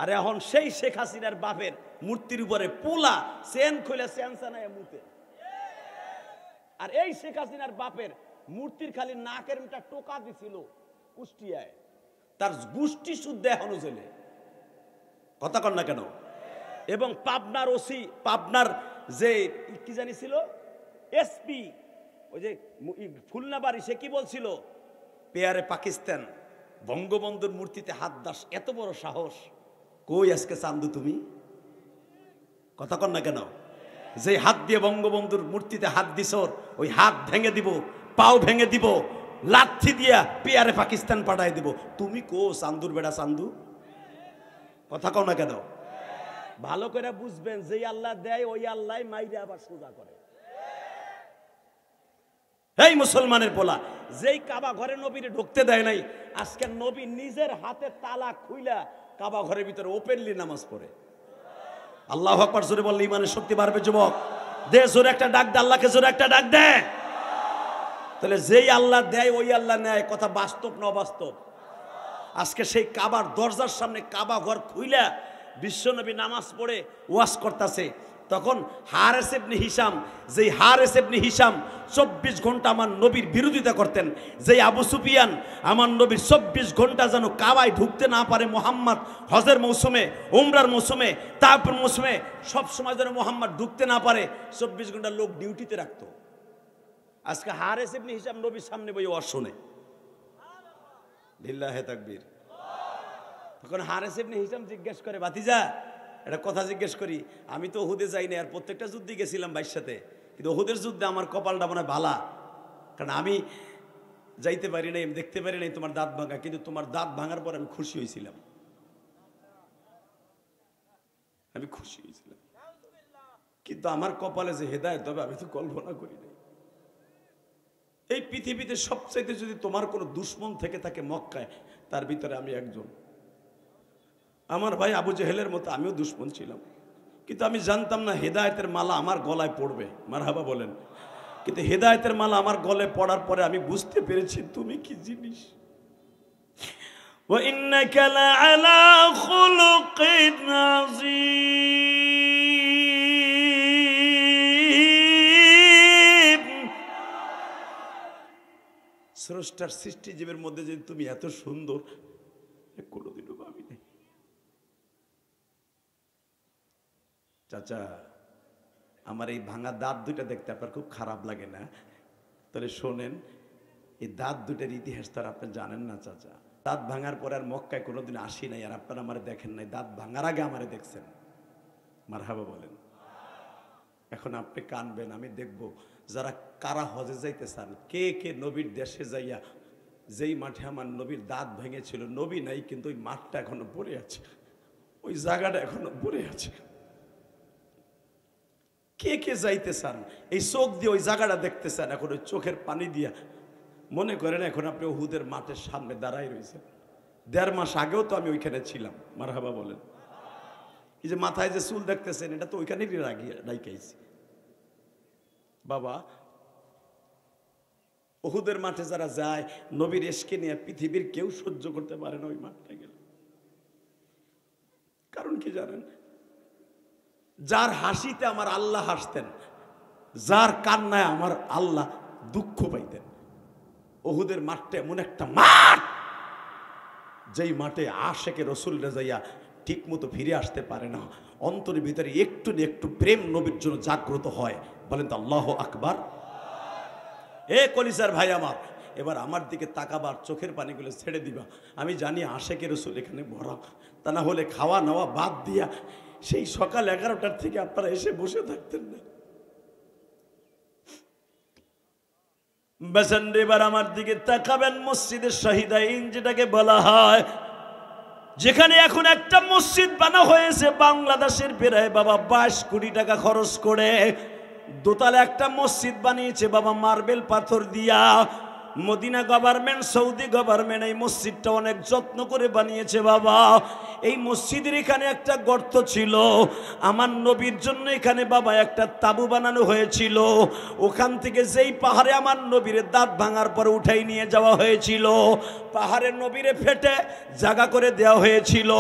আর এখন সেই শেখ হাসিনার বাপের মূর্তির উপরে পোলা চেন খুলে চেনচানায় মুতে, আর এই শেখ হাসিনার বাপের মূর্তির খালি নাকের একটা টোকা দিছিল কুষ্টিয়ায়, তার গোষ্ঠী শুদ্ধ এখনো জেলে, কথা কর না কেন? এবং পাবনার ওসি, পাবনার যে কি জানি ছিল এসপি, ওই যে ফুলনাবাড়ি, সে কি বলছিল, পেয়ারে পাকিস্তান বঙ্গবন্ধুর মূর্তিতে হাত দাস, এত বড় সাহস, কই আজকে চান্দু তুমি, কথা কর না কেন? যে হাত দিয়ে বঙ্গবন্ধুর মূর্তিতে হাত দিছ, ওই হাত ভেঙে দিব, পাও ভেঙে দিব, লাঠি দিয়া পেয়ারে পাকিস্তান পাঠাই দিব, তুমি কো চান্দুর বেড়া চান্দু, কথা কও না কেন? ভালো করে বুঝবেন, যে আল্লাহ দেয় ওই আল্লাহ মাইরে আবার সোজা করে। এই মুসলমানের পোলা, যেই কাবা ঘরে নবীরে ঢুকতে দেয় নাই, আজকে নবী নিজের হাতে তালা খুইলা কাবা ঘরের ভিতরে ওপেনলি নামাজ পড়ে। আল্লাহু আকবার জোরে বললে ইমানের শক্তি বাড়বে যুবক। দে জোরে একটা ডাক দে, আল্লাহকে জোরে একটা ডাক দে। তাহলে যেই আল্লাহ দেয় ওই আল্লাহ নেয়, কথা বাস্তব না অবাস্তব? আজকে সেই কাবার দরজার সামনে কাবা ঘর খুইলা বিশ্বনবী নামাজ পড়ে ওয়াজ করতেছে, তখন হারেস ইবনে হিশাম, যেই হারেস ইবনে হিশাম 24 ঘন্টা আমার নবীর বিরোধিতা করতেন, যেই আবু সুফিয়ান আমার নবীর 24 ঘন্টা যেন কাবায় ঢুকতে না পারে, মোহাম্মদ হজের মৌসুমে, উমরার মৌসুমে, তারপর মৌসুমে সব সময় যেন মোহাম্মদ ঢুকতে না পারে, 24 ঘন্টা লোক ডিউটিতে রাখতো। আজকে হারেস ইবনে হিশাম নবীর সামনে বই ওয়াজ শুনে, লিল্লাহে তাকবীর। তখন হারেস ইবনে হিশাম জিজ্ঞেস করে, ভাতিজা একটা কথা জিজ্ঞেস করি, আমি তো ওহুদে যাই না, আর প্রত্যেকটা যুদ্ধে গেছিলাম ভাইয়ের সাথে, কিন্তু ওহুদের যুদ্ধে আমার কপালটা মনে হয় ভালা, কারণ আমি যাইতে পারি নাই, আমি দেখতে পারি নাই তোমার দাঁত ভাঙা, কিন্তু তোমার দাঁত ভাঙার পর আমি খুশি হয়েছিলাম, আমি খুশি হয়েছিলাম, কিন্তু আমার কপালে যে হেদায়েত হবে আমি তো কল্পনা করি নাই। এই পৃথিবীতে সবচাইতে যদি তোমার কোনো দুশ্মন থেকে থাকে মক্কায়, তার ভিতরে আমি একজন। আমার ভাই আবু জেহেলের মতো আমিও দুশ্মন ছিলাম, কিন্তু আমি জানতাম না হেদায়েতের মালা আমার গলায় পড়বে, মারহাবা বলেন। কিন্তু হেদায়েতের মালা আমার গলায় পড়ার পরে আমি বুঝতে পেরেছি তুমি কি জিনিস। ওয়া ইন্নাকা লাআলা খুলুকিন আযীম। স্রষ্টার সৃষ্টি জীবের মধ্যে যদি তুমি এত সুন্দর, কোনোদিনও ভাবি নাই। চাচা, আমার এই ভাঙা দাঁত দুটা দেখতে আপনার খুব খারাপ লাগে না? তাহলে শোনেন, এই দাঁত দুটার ইতিহাস তো আর আপনি জানেন না চাচা। দাঁত ভাঙার পরে আর মক্কায় কোনোদিন আসি নাই, আর আপনারা আমারে দেখেন নাই, দাঁত ভাঙার আগে আমারে দেখছেন, মারহাবা বলেন। এখন আপনি কানবেন, আমি দেখব যারা কারা হজে যাইতে চান, কে কে নবীর দেশে যাইয়া যেই মাঠে আমার নবীর দাঁত ভেঙেছিল, নবী নাই কিন্তু ওই মাঠটা এখনো পড়ে আছে, ওই জায়গাটা এখনো পড়ে আছে। কে কে যাইতে চান, এই চোখ দিয়ে ওই জায়গাটা দেখতে চান, এখন ওই চোখের পানি দিয়া মনে করেন এখন আপনি উহুদের মাঠের সামনে দাঁড়াই রয়েছেন। 1.5 মাস আগেও তো আমি ওইখানে ছিলাম, মারহাবা বলেন। এই যে মাথায় যে চুল দেখতেছেন, এটা তো ওইখানেই রাখিয়েছি। বাবা, উহুদের মাঠে যারা যায় নবীর এশকে নিয়ে, পৃথিবীর কেউ সহ্য করতে পারে না ওই মাঠটা গেলে। কারণ কি জানেন? যার হাসিতে আমার আল্লাহ হাসতেন, যার কান্নায় আমার আল্লাহ দুঃখ পাইতেন। উহুদের মাঠটা এমন একটা মাঠ, যেই মাঠে আশেকে রসুলরা যাইয়া ঠিক মতো ফিরে আসতে পারে না, অন্তরের ভিতরে একটু না একটু প্রেম নবীর জন্য জাগ্রত হয়। বলেন তো আল্লাহ আকবার। এ কলিজার ভাই আমার, এবার আমার দিকে তাকাবার, চোখের পানিগুলো ছেড়ে দিবা। আমি জানি আশেকে রসুল এখানে ভরা, তা না হলে খাওয়া নেওয়া বাদ দিয়া সেই সকাল 11টার থেকে আপনারা এসে বসে থাকতেন না। বেসেন এবার আমার দিকে তাকাবেন। মসজিদের শহীদাইন যেটাকে বলা হয়, যেখানে এখন একটা মসজিদ বানা হয়েছে বাংলাদেশের প্রায় বাবা 22 কোটি টাকা খরচ করে দোতলা একটা মসজিদ বানিয়েছে বাবা, মার্বেল পাথর দিয়া। মদিনা গভর্নমেন্ট, সৌদি গভর্নমেন্ট এই মসজিদটা অনেক যত্ন করে বানিয়েছে বাবা। এই মসজিদের এখানে একটা গর্ত ছিল, আমার নবীর জন্য এখানে বাবা একটা তাবু বানানো হয়েছিল। ওখান থেকে যেই পাহাড়ে আমার নবীর দাঁত ভাঙার পরে উঠাই নিয়ে যাওয়া হয়েছিল, পাহাড়ের নবীরে ফেটে জায়গা করে দেওয়া হয়েছিল,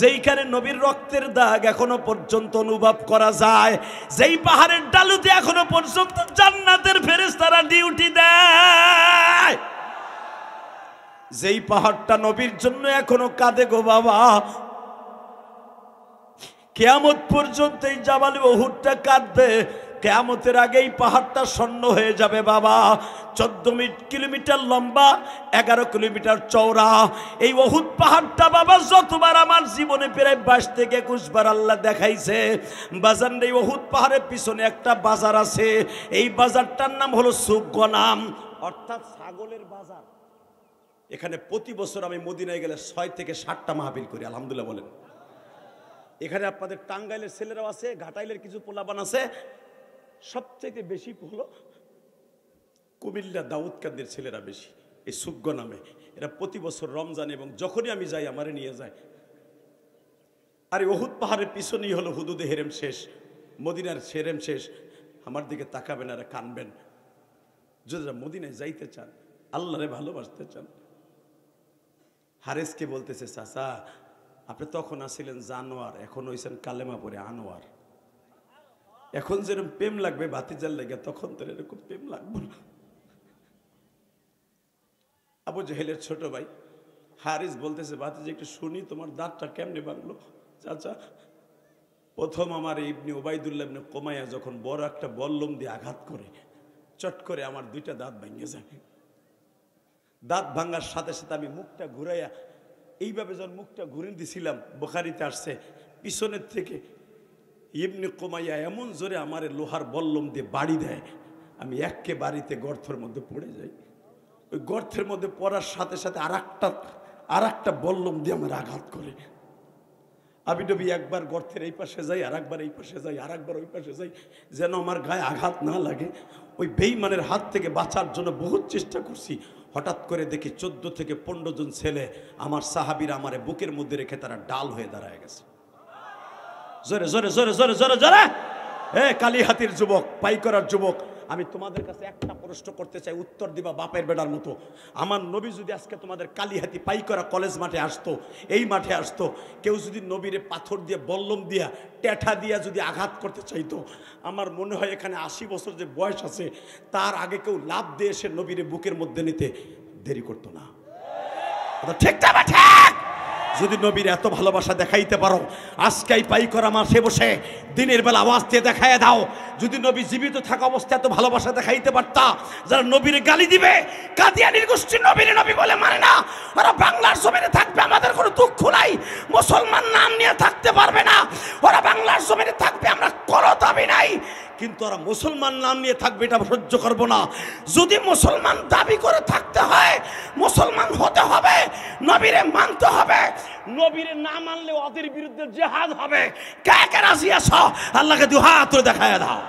যেইখানে নবীর রক্তের দাগ এখনো পর্যন্ত অনুভব করা যায়। যেই পাহাড়ের ডালুতে এখনো পর্যন্ত জান্নাতের ফেরেশতারা ডিউটি দেয়, যেই পাহাড়টা নবীর জন্য এখনো কাঁদে গো বাবা। কিয়ামত পর্যন্ত এই জাবাল উহুদটা কাঁদবে, কিয়ামতের আগে এই পাহাড়টা শূন্য হয়ে যাবে বাবা। 14 কিলোমিটার লম্বা, 11 কিলোমিটার চওড়া এই উহুদ পাহাড়টা বাবা। যতবার আমার জীবনে প্রায় 22 থেকে 21 বার আল্লাহ দেখাইছে। বাজার এই উহুদ পাহাড়ের পিছনে একটা বাজার আছে, এই বাজারটার নাম হলো সুকগনাম, অর্থাৎ ছাগলের বাজার। এখানে প্রতি বছর আমি মদিনায় গেলে 6 থেকে 7টা মাহফিল করি, আলহামদুলিল্লাহ বলেন। এখানে আপনাদের টাঙ্গাইলের ছেলেরাও আছে, ঘাটাইলের কিছু পোলাপান আছে, সবচেয়ে বেশি হলো কুমিল্লা দাউদকান্দির ছেলেরা বেশি, এই সুগ্গ নামে। এরা প্রতি বছর রমজান এবং যখনই আমি যাই আমারে নিয়ে যায়। আর এই উহুদ পাহাড়ের পিছনেই হলো হুদুদে হেরেম শেষ, মদিনার হেরেম শেষ। আমার দিকে তাকাবেন আর কানবেন। যারা মদিনায় যাইতে চান, আল্লাহরে ভালোবাসতে চান। হারেসকে বলতেছে, চাচা আপনি তখন আসছিলেন জানোয়ার, এখন হইছেন কালেমা পড়ে আনোয়ার। এখন যেরকম প্রেম লাগবে ভাতিজার লেগে, তখন তো এরকম প্রেম লাগবে না। আবু জেহেলের ছোট ভাই হারিস বলতেছে, ভাতিজা একটু শুনি তোমার দাঁতটা কেমনে ভাঙলো। চাচা, প্রথম আমার ইবনে উবাইদুল্লাহ ইবনে কোমাইয়া যখন বড় একটা বল্লম দিয়ে আঘাত করে, চট করে আমার 2টা দাঁত ভেঙে যায়। দাঁত ভাঙার সাথে সাথে আমি মুখটা ঘুরাইয়া এইভাবে যখন মুখটা ঘুরে দিছিলাম, বুখারীতে আসছে, পিছনের থেকে ইবনে কোমাইয়া এমন জোরে আমারে লোহার বল্লম দিয়ে বাড়ি দেয়, আমি একেবারেতে গর্তের মধ্যে পড়ে যাই। ওই গর্তের মধ্যে পড়ার সাথে সাথে আর একটা বল্লম দিয়ে আমার আঘাত করে। আমি ডবি একবার গর্তের এই পাশে যাই, আর একবার এই পাশে যাই, আর একবার ওই পাশে যাই, যেন আমার গায়ে আঘাত না লাগে। ওই বেঈমানের হাত থেকে বাঁচার জন্য বহুত চেষ্টা করছি। হঠাৎ করে দেখি 14 থেকে 15 জন ছেলে আমার সাহাবীরা আমারে বুকের মধ্যে রেখে তারা ডাল হয়ে দাঁড়ায় গেছে। জোরে জোরে জোরে জোরে জোরে জোরে। কালীহাতির যুবক, পাইকরার যুবক, আমি তোমাদের কাছে একটা প্রশ্ন করতে চাই, উত্তর দিবা বাপের বেটার মতো। আমার নবী যদি আজকে তোমাদের কালীহাতি পাইকরা কলেজ মাঠে আসতো, এই মাঠে আসতো, কেউ যদি নবীরে পাথর দিয়ে বল্লম দিয়া টেঠা দিয়া যদি আঘাত করতে চাইতো, আমার মনে হয় এখানে 80 বছর যে বয়স আছে তার আগে কেউ লাভ দিয়ে এসে নবীরে বুকের মধ্যে নিতে দেরি করতো না। ঠিক না ঠিক? যদি নবীর এত ভালোবাসা দেখাইতে পারো, আজকেই পাইকরা মাঠে বসে দিনের বেলা আওয়াজ দিয়ে দেখাইয়া দাও। যদি নবী জীবিত থাকা অবস্থায় এত ভালোবাসা দেখাইতে পারতা, যারা নবীরে গালি দিবে, কাদিয়ানির গোষ্ঠী নবীরে নবী বলে মানে না, ওরা বাংলার জমিনে থাকবে, আমাদের কোনো দুঃখ নাই, মুসলমান নাম নিয়ে থাকতে পারবে না, ওরা বাংলার জমিনে থাকবে, আমরা কোনো দাবি নাই, কিন্তু ওরা মুসলমান নাম নিয়ে থাকবে, এটা সহ্য করব না। যদি মুসলমান দাবি করে থাকতে হয়, মুসলমান হতে হবে, নবীরে মানতে হবে, নবীরে না মানলে ওদের বিরুদ্ধে জিহাদ হবে। কে কে রাজি আছো? আল্লাহকে দুই হাত তুলে দেখায় দাও।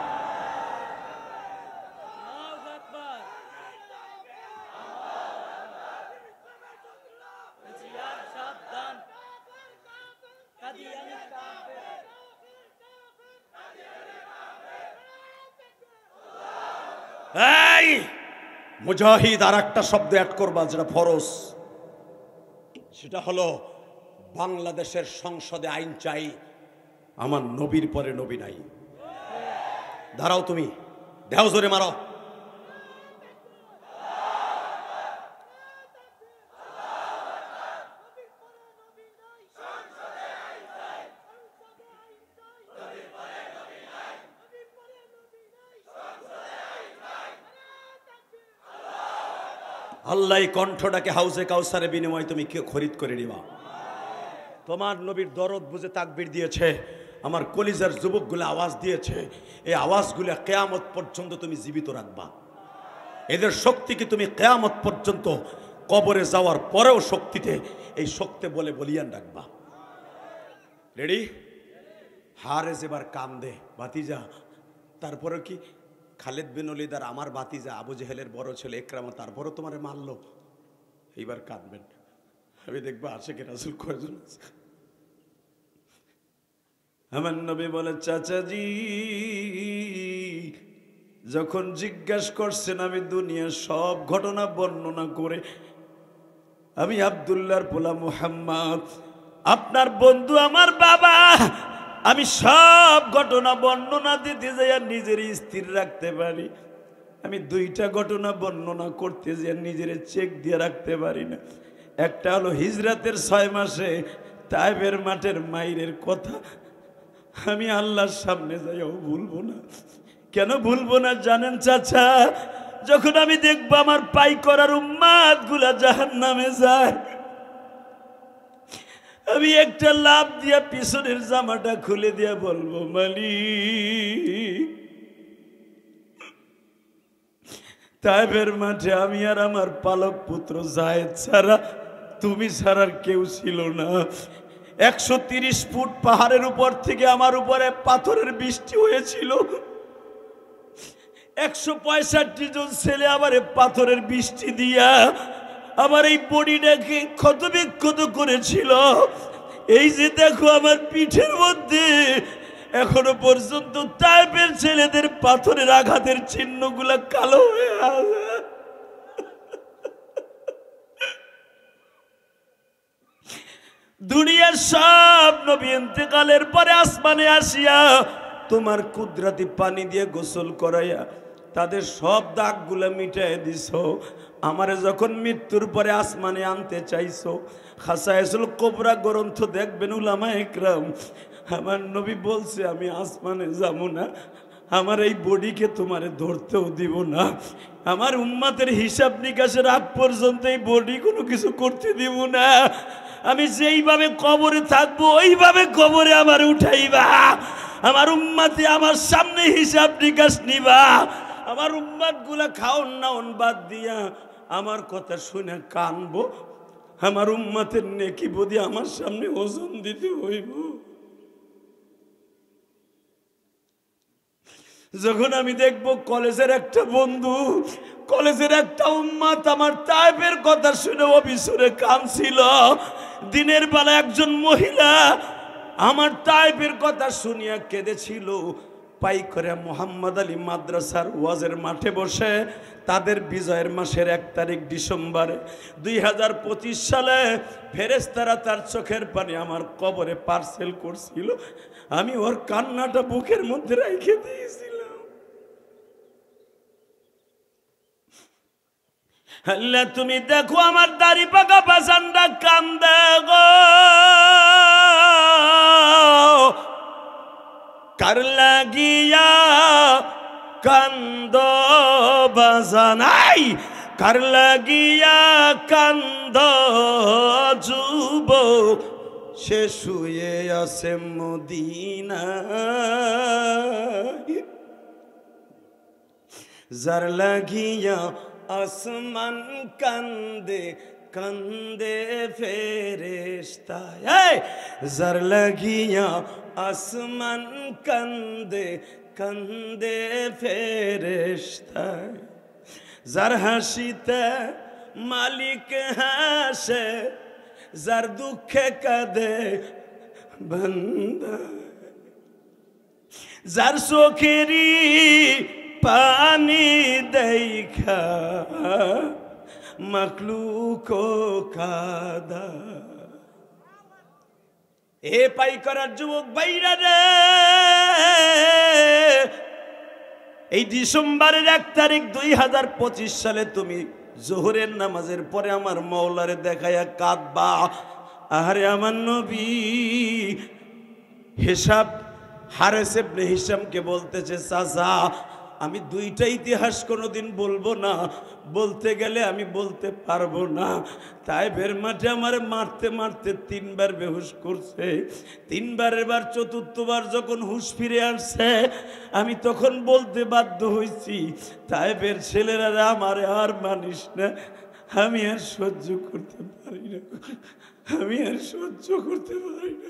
এই মুজাহিদ আর একটা শব্দ অ্যাড করবা, যেটা ফরজ, সেটা হলো বাংলাদেশের সংসদে আইন চাই, আমার নবীর পরে নবী নাই। দাঁড়াও, তুমি দেও জোরে মারো। আল্লাহ এই কণ্ঠটাকে হাউজে কাউসারের বিনিময়ে তুমি কে খরিদ করে নিবা। তোমার নবীর দরদ বুঝে তাকবীর দিয়েছে, আমার কলিজার যুবকগুলো আওয়াজ দিয়েছে, এই আওয়াজগুলো কিয়ামত পর্যন্ত তুমি জীবিত রাখবা। এদের শক্তিকে তুমি কিয়ামত পর্যন্ত কবরে যাওয়ার পরেও শক্তিতে, এই শক্তি বলে বলিয়ান রাখবা। রেডি? হারে যেবার কান্দে ভাতিজা, তারপরে কি খালেদ বিন ওলীদ আর আমার ভাতিজা আবু জেহেলের বড় ছেলে ইকরামা, তারপরও তোমারে মারলো, এইবার কাঁদবেন। আমি দেখবো আশিকে রাসূল কয়জন আছে। আমার নবী বলে, চাচাজি যখন জিজ্ঞাসা করছেন আমি দুনিয়ার সব ঘটনা বর্ণনা করে, আমি আব্দুল্লাহর পোলা মুহাম্মদ, আপনার বন্ধু আমার বাবা, আমি সব ঘটনা বর্ণনা দিতে যাই আর নিজের স্থির রাখতে পারি। আমি দুইটা ঘটনা বর্ণনা করতে যাই নিজের চেক দিয়ে রাখতে পারি না। একটা হলো হিজরাতের 6 মাসে তায়েফের মাঠের মাইরের কথা, আমি আল্লাহর সামনে যাইও ভুলবো না। কেন ভুলবো না জানেন চাচা? যখন আমি দেখবো আমার পাই করার উম্মাদ গুলা জাহান্নামে যায়, আমি একটা লাভ দিয়া পিছনের জামাটা খুলে দিয়া বলবো, মালিক তায়েফের মাঠে আমি আর আমার পালক পুত্র যায়েদ ছাড়া, তুমি ছাড়ার কেউ ছিল না। 130 ফুট পাহাড়ের উপর থেকে আমার উপরে পাথরের বৃষ্টি হয়েছিল। 165 জন ছেলে আবার পাথরের বৃষ্টি দিয়া আমার এই বডিটাকে ক্ষতবিক্ষত করেছিল। এই যে দেখো আমার পিঠের মধ্যে এখনো পর্যন্ত তায়েফের ছেলেদের পাথরের আঘাতের চিহ্নগুলা কালো হয়ে আছে। দুনিয়ার সব নবী ইন্তেকালের পরে আসমানে আসিয়া তোমার কুদরতি পানি দিয়ে গোসল করাইয়া তাদের সব দাগগুলা মিটাই দিছো। আমারে যখন মৃত্যুর পরে আসমানে আনতে চাইছো, খাসায়েসুল কুবরা গ্রন্থ দেখবেন উলামায়ে ইকরাম, আমার নবী বলছে আমি আসমানে যাব না, আমার এই বডিকে তোমারে ধরতেও দিব না, আমার উম্মতের হিসাব নিকাশের আগ পর্যন্ত এই বডি কোনো কিছু করতে দিব না। আমি যেইভাবে কবরে থাকবো ওইভাবে কবরে আমার উঠাইবা, আমার উম্মতে আমার সামনে হিসাব নিকাশ নিবা। আমার উম্মত গুলা খাওন নাওন বাদ দিয়া আমার কথা শুনে কানবো, আমার উম্মতের নেকি বদি আমার সামনে ওজন দিতে হইব। যখন আমি দেখবো কলেজের একটা বন্ধু, কলেজের একটা উম্মত আমার তায়েফের কথা শুনে অবিসরে কাঁদছিল, দিনের বেলা একজন মহিলা আমার তায়েফের কথা শুনিয়া কেঁদেছিল, পাইকরা মোহাম্মদ আলী মাদ্রাসার ওয়াজের মাঠে বসে তাদের বিজয়ের মাসের 1 তারিখ ডিসেম্বরে 2025 সালে ফেরেশতারা তার চোখের পানি আমার কবরে পার্সেল করছিল, আমি ওর কান্নাটা বুকের মধ্যে রেখে দিয়েছিলাম। আল্লাহ তুমি দেখো আমার দাড়ি পাকা বাসানটা কান্দে গো, কার লাগিয়া কান্দ বাজানাই, কার লাগিয়া কান্দ যুব, সে শুয়ে আছে মদিনায়, যার লাগিয়া আসমান কান্দে কান্দে ফেরেশতা, যার লাগিয়া আসমান কান্দে কান্দে ফেরেশতা, যার হাসিতে মালিক হাসে, যার দুঃখে কাঁদে বান্দা, যার চোখেরই পানি দেখা মাখলুক কাদা। এ পাই করার যুবক ভাইরা রে, এই ডিসেম্বরের 1 তারিখ 2025 সালে তুমি জোহরের নামাজের পরে আমার মওলারে দেখায়া কাঁদবা। আরে আমার নবী হিসাব হারেস ইবনে হিশামকে বলতেছে, চাচা আমি দুইটা ইতিহাস কোনোদিন বলবো না, বলতে গেলে আমি বলতে পারবো না। তাইফের মাঠে আমার মারতে মারতে 3 বার বেহুশ করছে। 3 বারের বার চতুর্থবার যখন হুঁশ ফিরে আসছে, আমি তখন বলতে বাধ্য হয়েছি, তাইফের ছেলেরা আমারে আর মানিস না, আমি আর সহ্য করতে পারি না, আমি আর সহ্য করতে পারি না।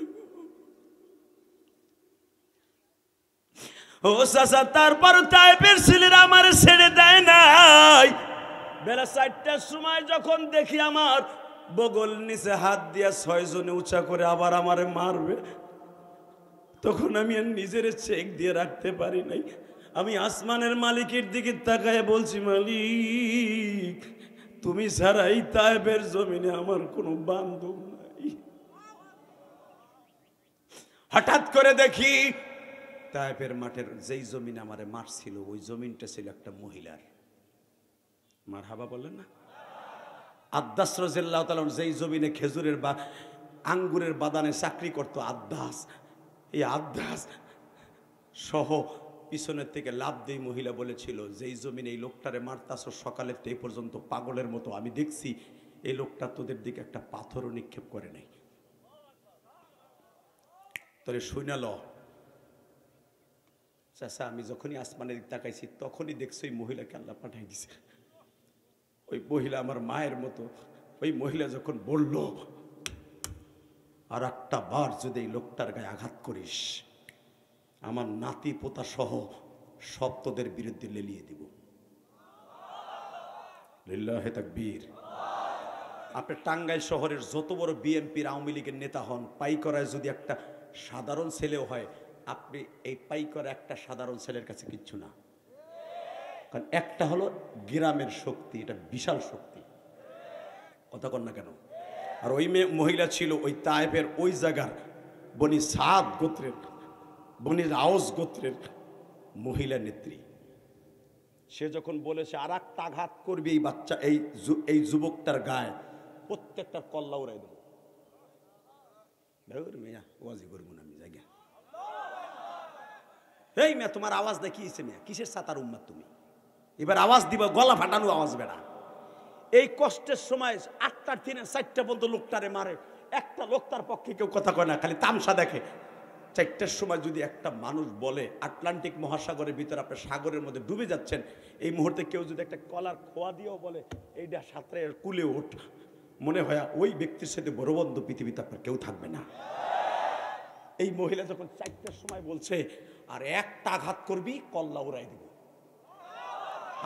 ও চাচা, তারপর তাইফের ছেলেরা আমার ছেড়ে দেয় নাই। বেলা 4টার সময় যখন দেখি আমার বগল নিচে হাত দিয়া 6 জনে উঁচা করে আবার আমারে মারবে, তখন আমি আর নিজের চেক দিয়ে রাখতে পারি নাই। আমি আসমানের মালিকের দিকে তাকায় বলছি, মালিক তুমি ছাড়া এই তাইফের জমিনে আমার কোনো বান্ধব নাই। হঠাৎ করে দেখি তাইফের মাঠের যেই জমিন আমারে মারছিল, ওই জমিনটা ছিল একটা মহিলার। মারহাবা বলেন না? আদ্দাস রাদিয়াল্লাহু তাআলা যেই জমিনে খেজুরের বা আঙ্গুরের বাগানে চাকরি করতো আদ্দাস, এই আদ্দাস সহ পিছনের থেকে লাভ দিয়ে মহিলা বলেছিল, যেই জমিনে এই লোকটারে মারতাছ সকালের থেকে পর্যন্ত পাগলের মতো আমি দেখছি, এই লোকটা তোদের দিকে একটা পাথরও নিক্ষেপ করে নাই। তোরে শুনাল চাচা, আমি যখনই আসমানের দিকে তাকাইছি তখনই দেখছি ওই মহিলাকে আল্লাহ পাঠাই দিছে। ওই মহিলা আমার মায়ের মতো। ওই মহিলা যখন বলল, আর একটা বার যদি এই লোকটার গায়ে আঘাত করিস, আমার নাতি পোতা সহ সব তোদের বিরুদ্ধে লেলিয়ে দিব। লিল্লাহে তাকবীর। আপনি টাঙ্গাইল শহরের যত বড় বিএনপির আওয়ামী লীগের নেতা হন, পাইকরায় যদি একটা সাধারণ ছেলেও হয়, আপনি এই পাইকরা একটা সাধারণ ছেলের কাছে কিচ্ছু না। কারণ একটা হলো গ্রামের শক্তি, এটা বিশাল শক্তি, কথা কন না কেন? আর ওই মহিলা ছিল ওই তায়েফের ওই জায়গার বনি সাদ গোত্রের, বনি আওস গোত্রের মহিলা নেত্রী। সে যখন বলেছে আর একটা আঘাত করবি এই বাচ্চা এই যুবকটার গায়ে, প্রত্যেকটা কল্লা উড়াই দেবো। মেয়া ওয়াজি করবো না আমি জায়গা। এই মেয়া তোমার আওয়াজ দেখিয়েছে মেয়া, কিসের সাতার উম্মাদ তুমি? এবার আওয়াজ দিবা, গলা ফাটানো আওয়াজ বেড়া। এই কষ্টের সময় 8টার দিনে 4টা পর্যন্ত লোকটারে মারে, একটা লোক তার পক্ষে কেউ কথা কয় না, খালি তামসা দেখে। 4টার সময় যদি একটা মানুষ বলে আটলান্টিক মহাসাগরের ভিতরে আপনি সাগরের মধ্যে ডুবে যাচ্ছেন, এই মুহূর্তে কেউ যদি একটা কলার খোয়া দিয়েও বলে এইটা সাঁতরে কুলে ওঠ, মনে হয় ওই ব্যক্তির সাথে বড় বন্ধু পৃথিবীতে আপনার কেউ থাকবে না। এই মহিলা যখন 4টার সময় বলছে আর একটা আঘাত করবি কল্লা উড়াই দিব।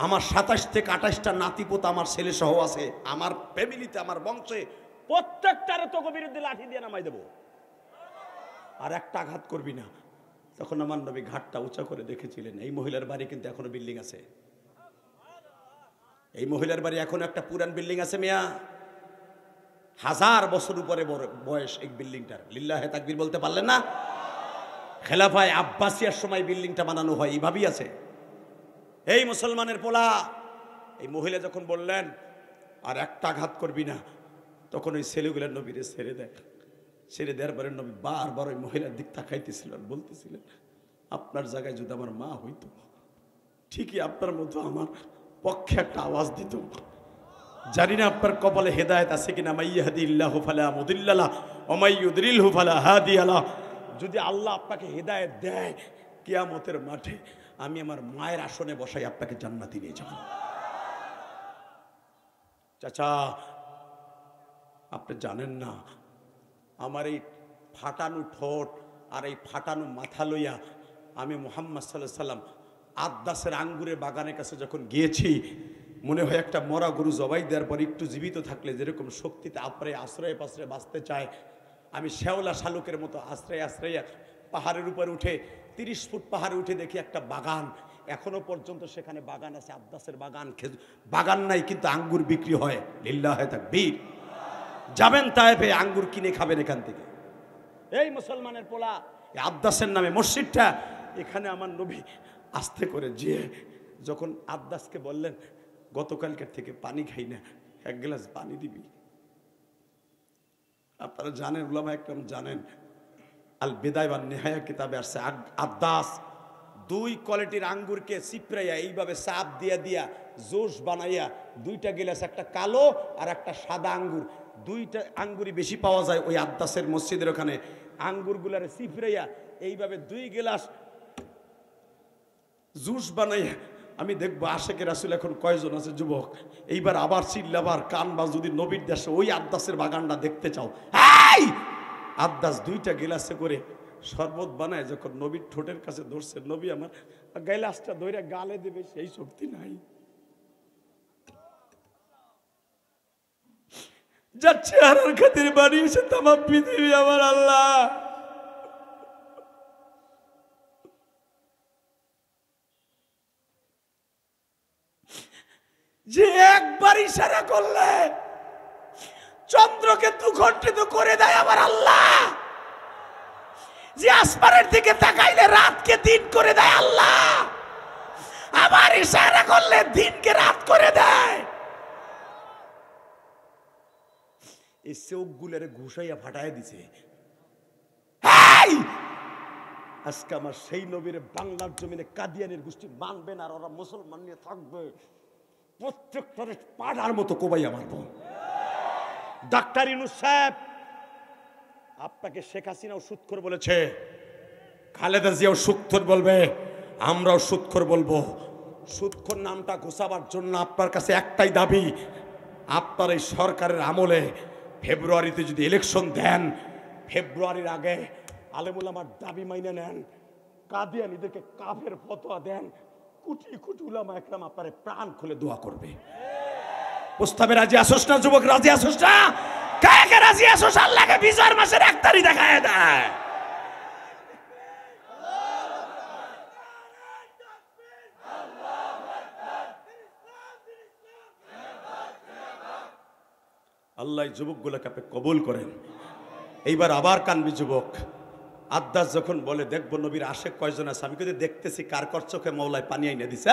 আমার 27 থেকে 28টা নাতিপোতা আমার ছেলে সহ আছে, আমার ফ্যামিলিতে, আমার বংশে, প্রত্যেকটারে তোকে বিরুদ্ধে লাঠি দিয়ে নামাই দেবো, আর একটা আঘাত করবি না। তখন আমার নবী ঘাটটা উঁচা করে দেখেছিলেন। এই মহিলার বাড়ি কিন্তু এখনো বিল্ডিং আছে। এই মহিলার বাড়ি এখনো একটা পুরান বিল্ডিং আছে মিয়া, 1000 বছর উপরে বয়স এই বিল্ডিংটার। লিল্লাহে তাকবীর বলতে পারলেন না? খেলাফায় আব্বাসিয়ার সময় বিল্ডিংটা বানানো হয়, এইভাবেই আছে। এই মুসলমানের পোলা, এই মহিলা যখন বললেন আর একটা আঘাত করবি না, তখন ওই ছেলেগুলোর নবীরে ছেড়ে দেয়। ছেড়ে দেওয়ার পরে নবী বারবার ওই মহিলার দিক তাকাইতেছিলেন, বলতেছিলেন আপনার জায়গায় যদি আমার মা হইতো, ঠিকই আপনার মতো আমার পক্ষে একটা আওয়াজ দিত। জানি না আপনার কপালে হেদায়েত আছে কিনা। মাইয়াহদিল্লাহু ফালা মুদিল্লা লাহু ওয়া মাইয়ুদ্রিলহু ফালা হাদিয়া লাহু। যদি আল্লাহ আপনাকে হেদায়েত দেয়, কিয়ামতের মাঠে আমি আমার মায়ের আসনে বসাই আপনাকে জান্নাতে নিয়ে যাব। চাচা আপনি জানেন না, আমার এই ফাটানো ঠোঁট আর এই ফাটানো মাথা লইয়া আমি মুহাম্মদ সাল্লাল্লাহু আলাইহি সাল্লাম আদ্দাসের আঙ্গুরের বাগানের কাছে যখন গিয়েছি, মনে হয় একটা মরা গরু জবাই দেওয়ার পর একটু জীবিত থাকলে যেরকম শক্তিতে আপরে আশ্রয় পাশ্রয় বাঁচতে চায়, আমি শ্যাওলা শালুকের মতো আশ্রয় আশ্রয় পাহাড়ের উপরে উঠে 30 ফুট পাহাড়ে উঠে দেখি একটা বাগান। এখনো পর্যন্ত সেখানে বাগান আছে, আদ্দাসের বাগান। বাগান নাই কিন্তু আঙ্গুর বিক্রি হয়। লিল্লাহে তাকবীর। যাবেন তায়েফে, আঙ্গুর কিনে খাবেন এখান থেকে। এই মুসলমানের পোলা, এই আদ্দাসের নামে মসজিদটা, এখানে আমার নবী আস্তে করে যেয়ে যখন আদ্দাসকে বললেন গতকালকের থেকে পানি খাই না, এক গ্লাস পানি দিবি। আপনারা জানেন, উলামা একরাম জানেন, আল বিদায় ওয়ান নিহায়া কিতাবে আসছে আদ্দাস 2 কোয়ালিটির আঙ্গুরকে চিপড়াইয়া এইভাবে চাপ দিয়া দিয়া জুস বানাইয়া 2টা গিলাস, একটা কালো আর একটা সাদা আঙ্গুর, 2টা আঙ্গুরই বেশি পাওয়া যায় ওই আদ্দাসের মসজিদের ওখানে। আঙ্গুরগুলারে চিপড়াইয়া এইভাবে 2 গিলাস জুস বানাইয়া, আমি দেখবো আশেকের রাসূল এখন কয়জন আছে যুবক, এইবার আবার চিল্লাবার কানবা যদি নবীর দেশে ওই আদ্দাসের বাগানটা দেখতে চাও। এই আদ্দাস 2টা গিলাসে করে শরবত বানায় যখন নবীর ঠোঁটের কাছে ধরছে, নবী আমার গিলাসটা ধরে গালে দেবে সেই শক্তি নাই। যার চেহারার খাতির বানিয়েছে তামাম পৃথিবী আমার আল্লাহ। যে একবার ইশারা করলে চন্দ্রকে দুখণ্ডিত করে দেয় আমার আল্লাহ, যে আসমানের দিকে তাকাইলে রাতকে দিন করে দেয় আল্লাহ, আবার ইশারা করলে দিনকে রাত করে দেয়। এই চোখগুলোরে ঘুষাইয়া ফাটাই দিছে। আজকে আমার সেই নবীর বাংলার জমিনে কাদিয়ানির গোষ্ঠী মানবে না, আর ওরা মুসলমান নিয়ে থাকবে, প্রত্যেকটারে পাড়ার মতো কোবাইয়া মারবো। ডাক্তার ইউনূস সাহেব, আপনাকে শেখ হাসিনাও সুৎখোর বলেছে, খালেদা জিয়াও সুৎখোর বলবে, আমরাও সুৎখোর বলবো। সুৎখোর নামটা ঘোষাবার জন্য আপনার কাছে একটাই দাবি, আপনার এই সরকারের আমলে ফেব্রুয়ারিতে যদি ইলেকশন দেন, ফেব্রুয়ারির আগে আলেমুল আমার দাবি মাইনে নেন, কাদিয়ানীদেরকে কাফের ফতোয়া দেন, কোটি কোটি উলামা একরাম আপনার প্রাণ খুলে দোয়া করবে। প্রস্তাবে রাজি আসোস না যুবক? রাজি আসোস না? কাকে রাজি আসোস? আল্লাহকে বিজয়ের মাসের 1 তারিখ দেখায় দেয়। আল্লাহ যুবকগুলোকে আপনি কবুল করেন। এইবার আবার কানবি যুবক। আদ্দাস যখন বলে দেখবো নবীর আশেক কয়জন আছে, আমি কিন্তু দেখতেছি কার কর চোখে মওলায় পানি আইনা দিছে।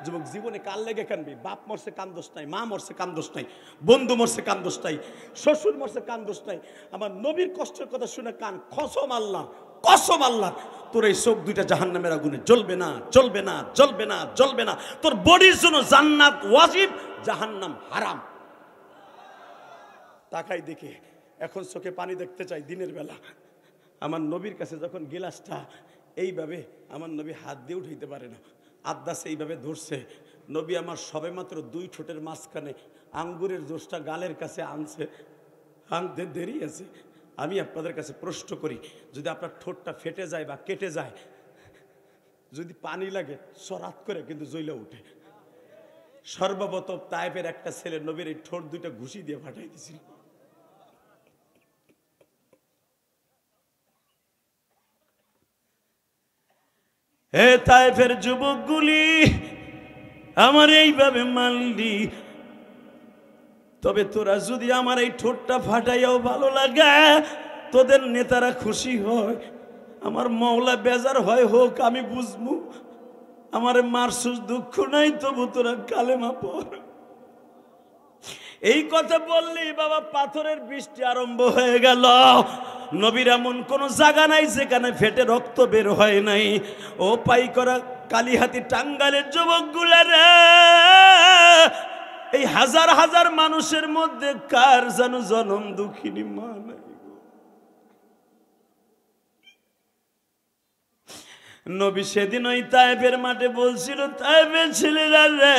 যুবক জীবনে কার লেগে কানবি? বাপ মরছে কান দোষ নাই, মা মরছে কান দোষ নাই, বন্ধু মরছে কান দোষ নাই, শ্বশুর মরছে কান দোষ নাই, আমার নবীর কষ্টের কথা শুনে কান। কসম আল্লাহ, কসম আল্লাহ, তোর এই চোখ 2টা জাহান্নামের আগুনে জ্বলবে না, জ্বলবে না, জ্বলবে না, জ্বলবে না। তোর বডির জন্য জান্নাত ওয়াজিব, জাহান্নাম হারাম। তাকাই দেখে এখন চোখে পানি দেখতে চাই দিনের বেলা। আমার নবীর কাছে যখন গিলাসটা এইভাবে আমার নবী হাত দিয়ে উঠাইতে পারে না, আদ্দাস এইভাবে ধরছে, নবী আমার সবে মাত্র 2 ঠোঁটের মাঝখানে আঙ্গুরের জোসটা গালের কাছে আনছে, আনতে দেরি আছে। আমি আপনাদের কাছে প্রশ্ন করি, যদি আপনার ঠোঁটটা ফেটে যায় বা কেটে যায়, যদি পানি লাগে সরাত করে কিন্তু জ্বলে উঠে। সর্বপ্রথম তায়েফের একটা ছেলে নবীর এই ঠোঁট 2টা ঘুষি দিয়ে ফাটাই দিছিল। হে তায়েফের যুবকগুলি, আমার এইভাবে মানলি, তবে তোরা যদি আমার এই ঠোঁটটা ফাটাইয়াও ভালো লাগে, তোদের নেতারা খুশি হয়, আমার মওলা বেজার হয় হোক, আমি বুঝবো। আমার মারসুস দুঃখ নাই, তবু তোরা কালেমা পড়। এই কথা বললেই বাবা পাথরের বৃষ্টি আরম্ভ হয়ে গেল। নবীর এমন কোন জায়গা নাই যেখানে ফেটে রক্ত বের হয় নাই। ও পাই করা কালীহাতি টাঙ্গাইলের যুবকগুলা রে, এই হাজার হাজার মানুষের মধ্যে কার যেন জনম দুঃখিনী মা নাই। নবী সেদিন ওই তায়েফের মাঠে বলছিল, তায়েফের ছেলেরা রে,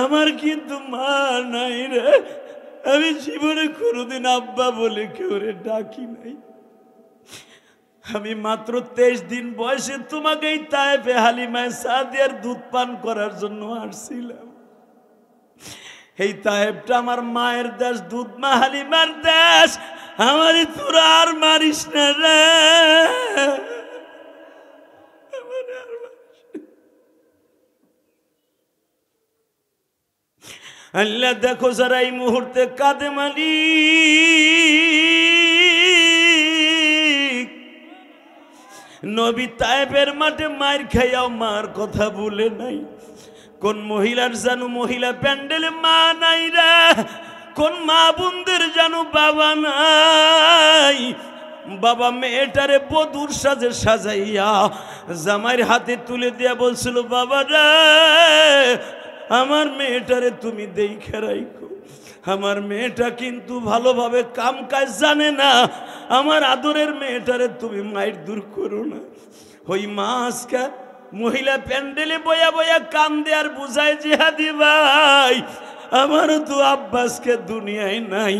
আমার কিন্তু মা নাই রে, আমি জীবনে কোনোদিন আব্বা বলে কেউ রে ডাকি নাই। আমি মাত্র 23 দিন বয়সে তোমাকে এই তায়েফে হালিমায়ে সাদিয়ার দুধ পান করার জন্য আসছিলাম। এই তায়েফটা আমার মায়ের দেশ, দুধ মা হালিমার দেশ। আমারই তোরা আর মারিস না রে, আল্লাহ দেখো যারা এই মুহূর্তে কাঁদে মালিক, নবী তায়েফের মাঠে মার খাইয়াও মার কথা ভুলে নাই। কোন মহিলার জানু মহিলা প্যান্ডেলে মা নাই রে, কোন মা বোনদের জানু বাবা নাই। বাবা মেয়েটারে বধূর সাজে সাজাইয়া জামাইয়ের হাতে তুলে দিয়া বলছিল, বাবা রে আমার মেয়েটারে তুমি দেইখা রাইখো, আমার মেয়েটা কিন্তু ভালোভাবে কাম কাজ জানে না, আমার আদরের মেয়েটারে তুমি মায়ের দূর করো না। ওই মা আজকে মহিলা প্যান্ডেলে বয়া বয়া কান্দে আর বুঝায়, জিহাদি ভাই আমারও তো আব্বাসকে দুনিয়ায় নাই,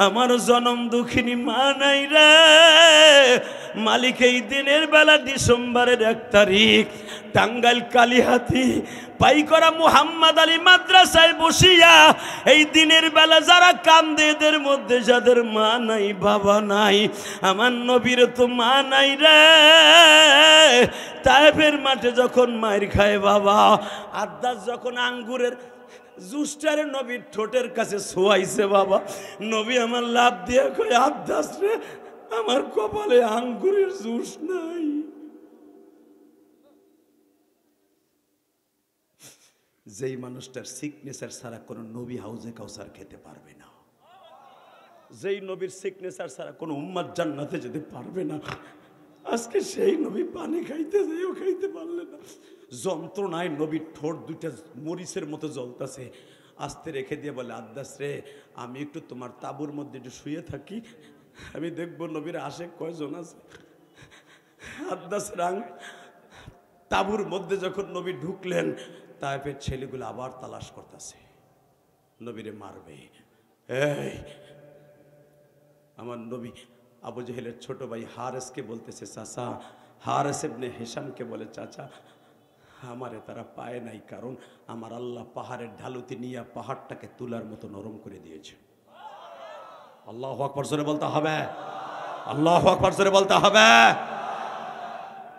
আমারও জনম দুঃখিনী মা নাই রে। মালিক এই দিনের বেলা ডিসেম্বরের 1 তারিখ টাঙ্গাইল কালিহাতি পাইকরা মুহাম্মদ আলী মাদ্রাসায় বসিয়া এই দিনের বেলা যারা কান্দে, এদের মধ্যে যাদের মা নাই বাবা নাই, আমার নবীর তো মা নাই রে। তায়েফের মাঠে যখন মায়ের খায় বাবা, আদ্দাস যখন আঙ্গুরের জুসটারে নবীর ঠোঁটের কাছে শোয়াইছে বাবা, নবী আমার লাভ দিয়ে কয়, আদ্দাস রে আমার কপালে আঙ্গুরের জুস নাই। যেই মানুষটার সিগনেচার ছাড়া কোনো নবী হাউজে কাউসার খেতে পারবে না, যেই নবীর সিগনেচার ছাড়া কোনো উম্মাত জান্নাতে যেতে পারবে না, আজকে সেই নবী পানি খাইতে যাইও খাইতে পারলে না। যন্ত্রণায় নবীর ঠোঁট দুইটা মরিচের মতো জ্বলতেছে। আস্তে রেখে দিয়ে বলে, আদ্দাস রে আমি একটু তোমার তাঁবুর মধ্যে একটু শুয়ে থাকি, আমি দেখবো নবীর আশেক কয়জন আছে। আদ্দাস রাং তাঁবুর মধ্যে যখন নবী ঢুকলেন, তায়েফের ছেলেগুলো আবার তালাশ করতেছে, নবীরে মারবে। এই আমার নবী আবু জেহেলের ছোট ভাই হারেসকে বলতেছে, চাচা, হারেস ইবনে হিশামকে বলে, চাচা আমারে তারা পায় নাই, কারণ আমার আল্লাহ পাহাড়ের ঢালুতে নিয়ে পাহাড়টাকে তুলার মতো নরম করে দিয়েছে। আল্লাহু আকবার জোরে বলতে হবে, আল্লাহু আকবার জোরে বলতে হবে।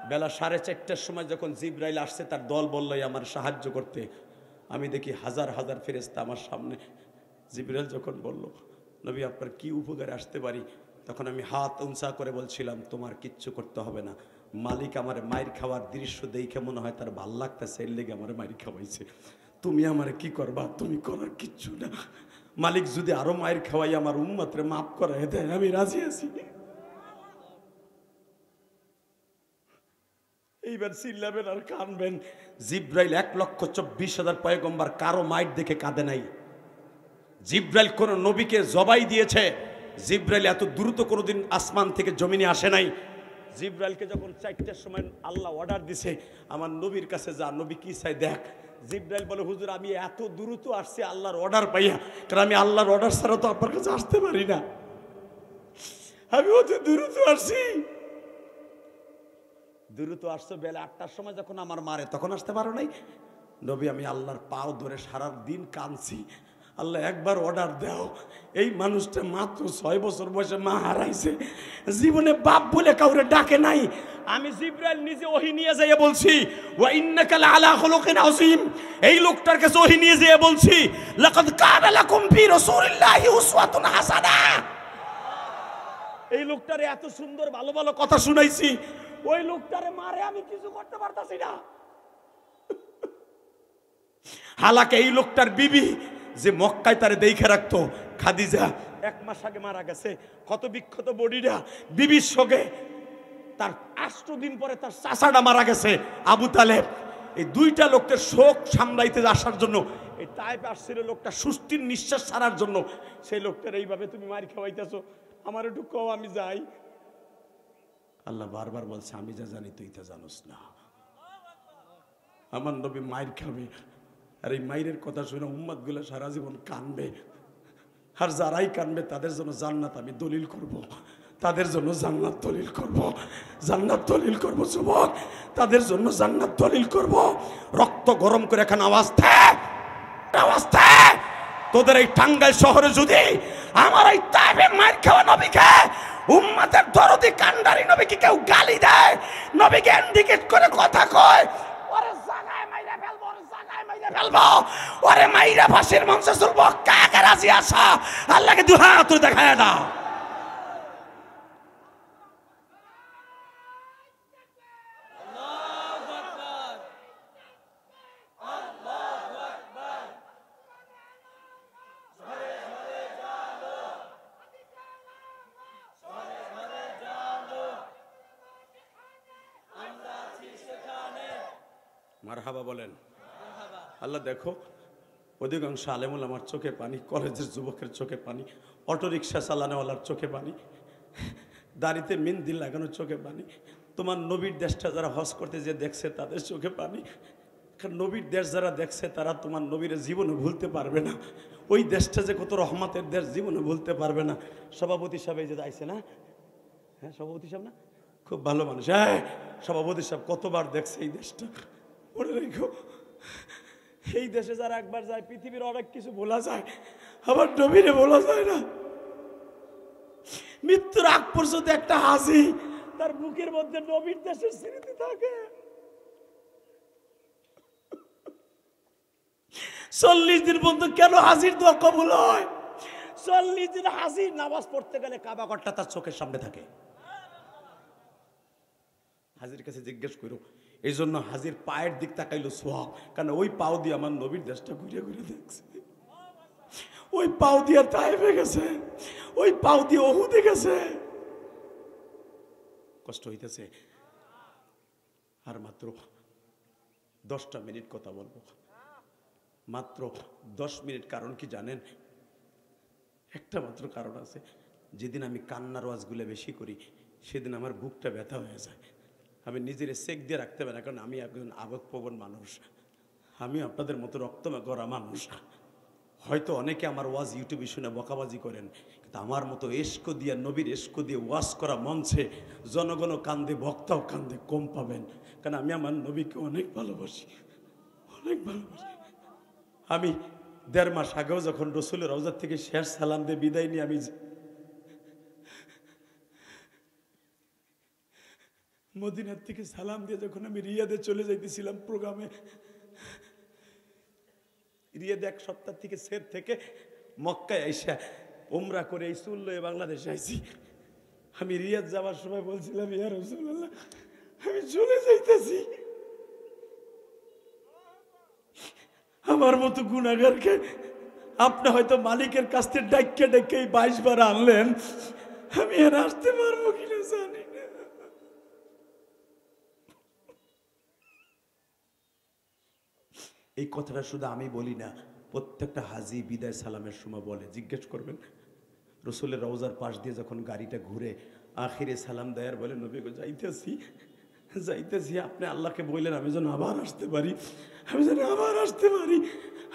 বেলা 4:30টার সময় যখন জিবরাইল আসছে, তার দল বলল আমার সাহায্য করতে, আমি দেখি হাজার হাজার ফেরেশতা আমার সামনে। জিবরাইল যখন বলল, নবী আপনার কি উপকারে আসতে পারি, তখন আমি হাত উঁচা করে বলছিলাম, তোমার কিচ্ছু করতে হবে না, মালিক আমার মায়ের খাওয়ার দৃশ্য দেখে মনে হয় তার ভাল লাগতেছে, এর লেগে আমার মায়ের খাওয়াইছে, তুমি আমার কি করবা, তুমি করার কিচ্ছু না। মালিক যদি আরো মায়ের খাওয়াই আমার উম্মতরে মাফ করায় দেয়, আমি রাজি আছি। এইবার চিল্লাবেন আর কানবেন। জিব্রাইল 1,24,000 পয়গম্বর কারো মায়ের দেখে কাঁদে নাই। জিব্রাইল কোন নবীকে জবাই দিয়েছে, জিব্রাইল এত দ্রুত কোনোদিন আসমান থেকে জমিনে আসে নাই। জিব্রাইলকে যখন 4টার সময় আল্লাহ অর্ডার দিছে, আমার নবীর কাছে যা, নবী কি চাই দেখ। জিব্রাইল বলে, হুজুর আমি এত দ্রুত আসছি আল্লাহর অর্ডার পাইয়া, কারণ আমি আল্লাহর অর্ডার ছাড়া তো আপনার কাছে আসতে পারি না, আমি অত দ্রুত আসছি। দ্রুত আসছো, বেলা 8টার সময় যখন আমার মারে, তখন আসতে পারো নাই। নবী আমি আল্লাহর পাও ধরে সারা দিন কাঁদছি, আল্লাহ একবার অর্ডার দাও। এই মানুষটা মাত্র 6 বছর বয়সে মা হারাইছে, জীবনে বাপ বলে কাউরে ডাকে নাই। আমি জিব্রাইল নিজে ওহী নিয়ে যাইয়া বলছি, ওয়া ইন্নাকা লাআলা খুলুকিন আযীম। এই লোকটার কাছে ওহী নিয়ে যাইয়া বলছি, লাকাদ কানা লাকুম ফি রাসূলিল্লাহি উসওয়াতুন হাসানা। এই লোকটারে এত সুন্দর ভালো ভালো কথা শুনাইছি, ওই লোকটারে মারে আমি কিছু করতে পারতাছি না। হালাকে এই লোকটার বিবি যে মক্কায় তারে দেখে রাখতো, খাদিজা 1 মাস আগে মারা গেছে। কত বিক্ষত বডিটা বিবির সঙ্গে। তার 8 দিন পরে তার চাচাটা মারা গেছে আবু তালেব। এই 2টা লোকদের শোক সামলাইতে আসার জন্য এই তায়েফে আসছিল লোকটা সুস্থির নিঃশ্বাস ছাড়ার জন্য। সেই লোকটার এইভাবে তুমি মার খাওয়াইতেছো, আমার একটু কও আমি যাই। আল্লাহ বারবার বলছে, আমি যা জানি তুই তা জানোস না। আমার নবী মায়ের খাবে, আর এই মায়ের কথা শুনে উম্মত গুলো সারা জীবন কানবে। আর যারাই কানবে তাদের জন্য জান্নাত আমি দলিল করব, তাদের জন্য জান্নাত দলিল করব, জান্নাত দলিল করব যুবক, তাদের জন্য জান্নাত দলিল করব। রক্ত গরম করে এখন আওয়াজ দে, তোদের এই টাঙ্গাইল শহরে যদি আমার এই তায়েফে মার খাওয়া নবীকে, উম্মতের দরদি কান্ডারি নবীকে কেউ গালি দেয়, নবীকে ইন্ডিকেট করে কথা কয়, ওরে জায়গায় মাইরা ফেলবো, ওরে জায়গায় মাইরা ফেলবো, ওরে মাইরা ফাঁসির মঞ্চে চলবো, কাকে রাজি আসা আল্লাহকে 2 হাত তুলে দেখায় দাও। মারহাবা বলেন। আল্লাহ দেখো অধিকাংশ আলেমুল আমার চোখে পানি, কলেজের যুবকের চোখে পানি, অটোরিকশা চালানোওয়ালার চোখে পানি, দাড়িতে মিন্দিল লাগানোর চোখে পানি। তোমার নবীর দেশটা যারা হজ করতে যে দেখছে তাদের চোখে পানি। কারণ নবীর দেশ যারা দেখছে তারা তোমার নবীর জীবনে ভুলতে পারবে না। ওই দেশটা যে কত রহমতের দেশ জীবনে ভুলতে পারবে না। সভাপতি সাহেব এই যে যাইছে না, হ্যাঁ সভাপতি সাহেব না, খুব ভালো মানুষ। হ্যাঁ সভাপতি সাহেব কতবার দেখছে এই দেশটা, মনে রেখো। এই দেশে যারা একবার যায় পৃথিবীর অনেক কিছু বলা যায়, আবার নবীরে বলা যায় না। মৃত্যুর আগ পর্যন্ত একটা হাসি তার বুকের মধ্যে নবীর দেশের স্মৃতি থাকে। 40 দিন পর্যন্ত কেন হাসির দোয়া কবুল হয়? 40 দিন হাসি নামাজ পড়তে গেলে কাবা ঘরটা তার চোখের সামনে থাকে। হাজির কাছে জিজ্ঞেস করো, এই জন্য হাজির পায়ের দিক তাকাইলো সোয়াব, কারণ ওই পাও দিয়ে আমার নবীর দেশটা ঘুরে ঘুরে দেখছে। ওই পাও দিয়ে তাইফে গেছে, ওই পাও দিয়ে ওহুদে গেছে। কষ্ট হইতেছে। আর মাত্র 10টা মিনিট কথা বলবো, মাত্র 10 মিনিট। কারণ কি জানেন? একটা মাত্র কারণ আছে। যেদিন আমি কান্নার ওয়াজগুলো বেশি করি সেদিন আমার বুকটা ব্যথা হয়ে যায়। আমি নিজের চেক দিয়ে রাখতে পারি না, কারণ আমি একজন আবেগপ্রবণ মানুষ। আমি আপনাদের মতো রক্তমা করা মানুষ। হয়তো অনেকে আমার ওয়াজ ইউটিউবে শুনে বকাবাজি করেন, কিন্তু আমার মতো এশক দিয়ে, নবীর এশক দিয়ে ওয়াজ করা মঞ্চে জনগণও কান্দে, বক্তাও কান্দে, কম পাবেন। কারণ আমি আমার নবীকে অনেক ভালোবাসি, অনেক ভালোবাসি। আমি 1.5 মাস আগেও যখন রসুলের রওজা থেকে শেষ সালাম দিয়ে বিদায় নিয়ে আমি মদিনার থেকে সালাম দিয়ে যখন আমি রিয়াদে চলে যাইতেছিলাম প্রোগ্রামে, রিয়াদে 1 সপ্তাহ থেকে সের থেকে মক্কায় আইসা উমরা করে এই চুল লয়ে বাংলাদেশে আইছি। আমি রিয়াদ যাওয়ার সময় বলছিলাম, ইয়া রাসূলুল্লাহ আমি চলে যাইতেছি। আমার মতো গুনাহগারকে আপনি হয়তো মালিকের কাছ থেকে ডাইকে ডাইকে 22 বার আনলেন, আমি আর আসতে পারবো কিনা জানি না। এই কথাটা শুধু আমি বলি না, প্রত্যেকটা হাজি বিদায় সালামের সময় বলে। জিজ্ঞেস করবেন রসুলের রওজার পাশ দিয়ে যখন গাড়িটা ঘুরে আখিরে সালাম দেয়ার বলে, নবী গো যাইতেছি যাইতেছি, আপনি আল্লাহকে বললেন আমি যেন আবার আসতে পারি, আমি যেন আবার আসতে পারি।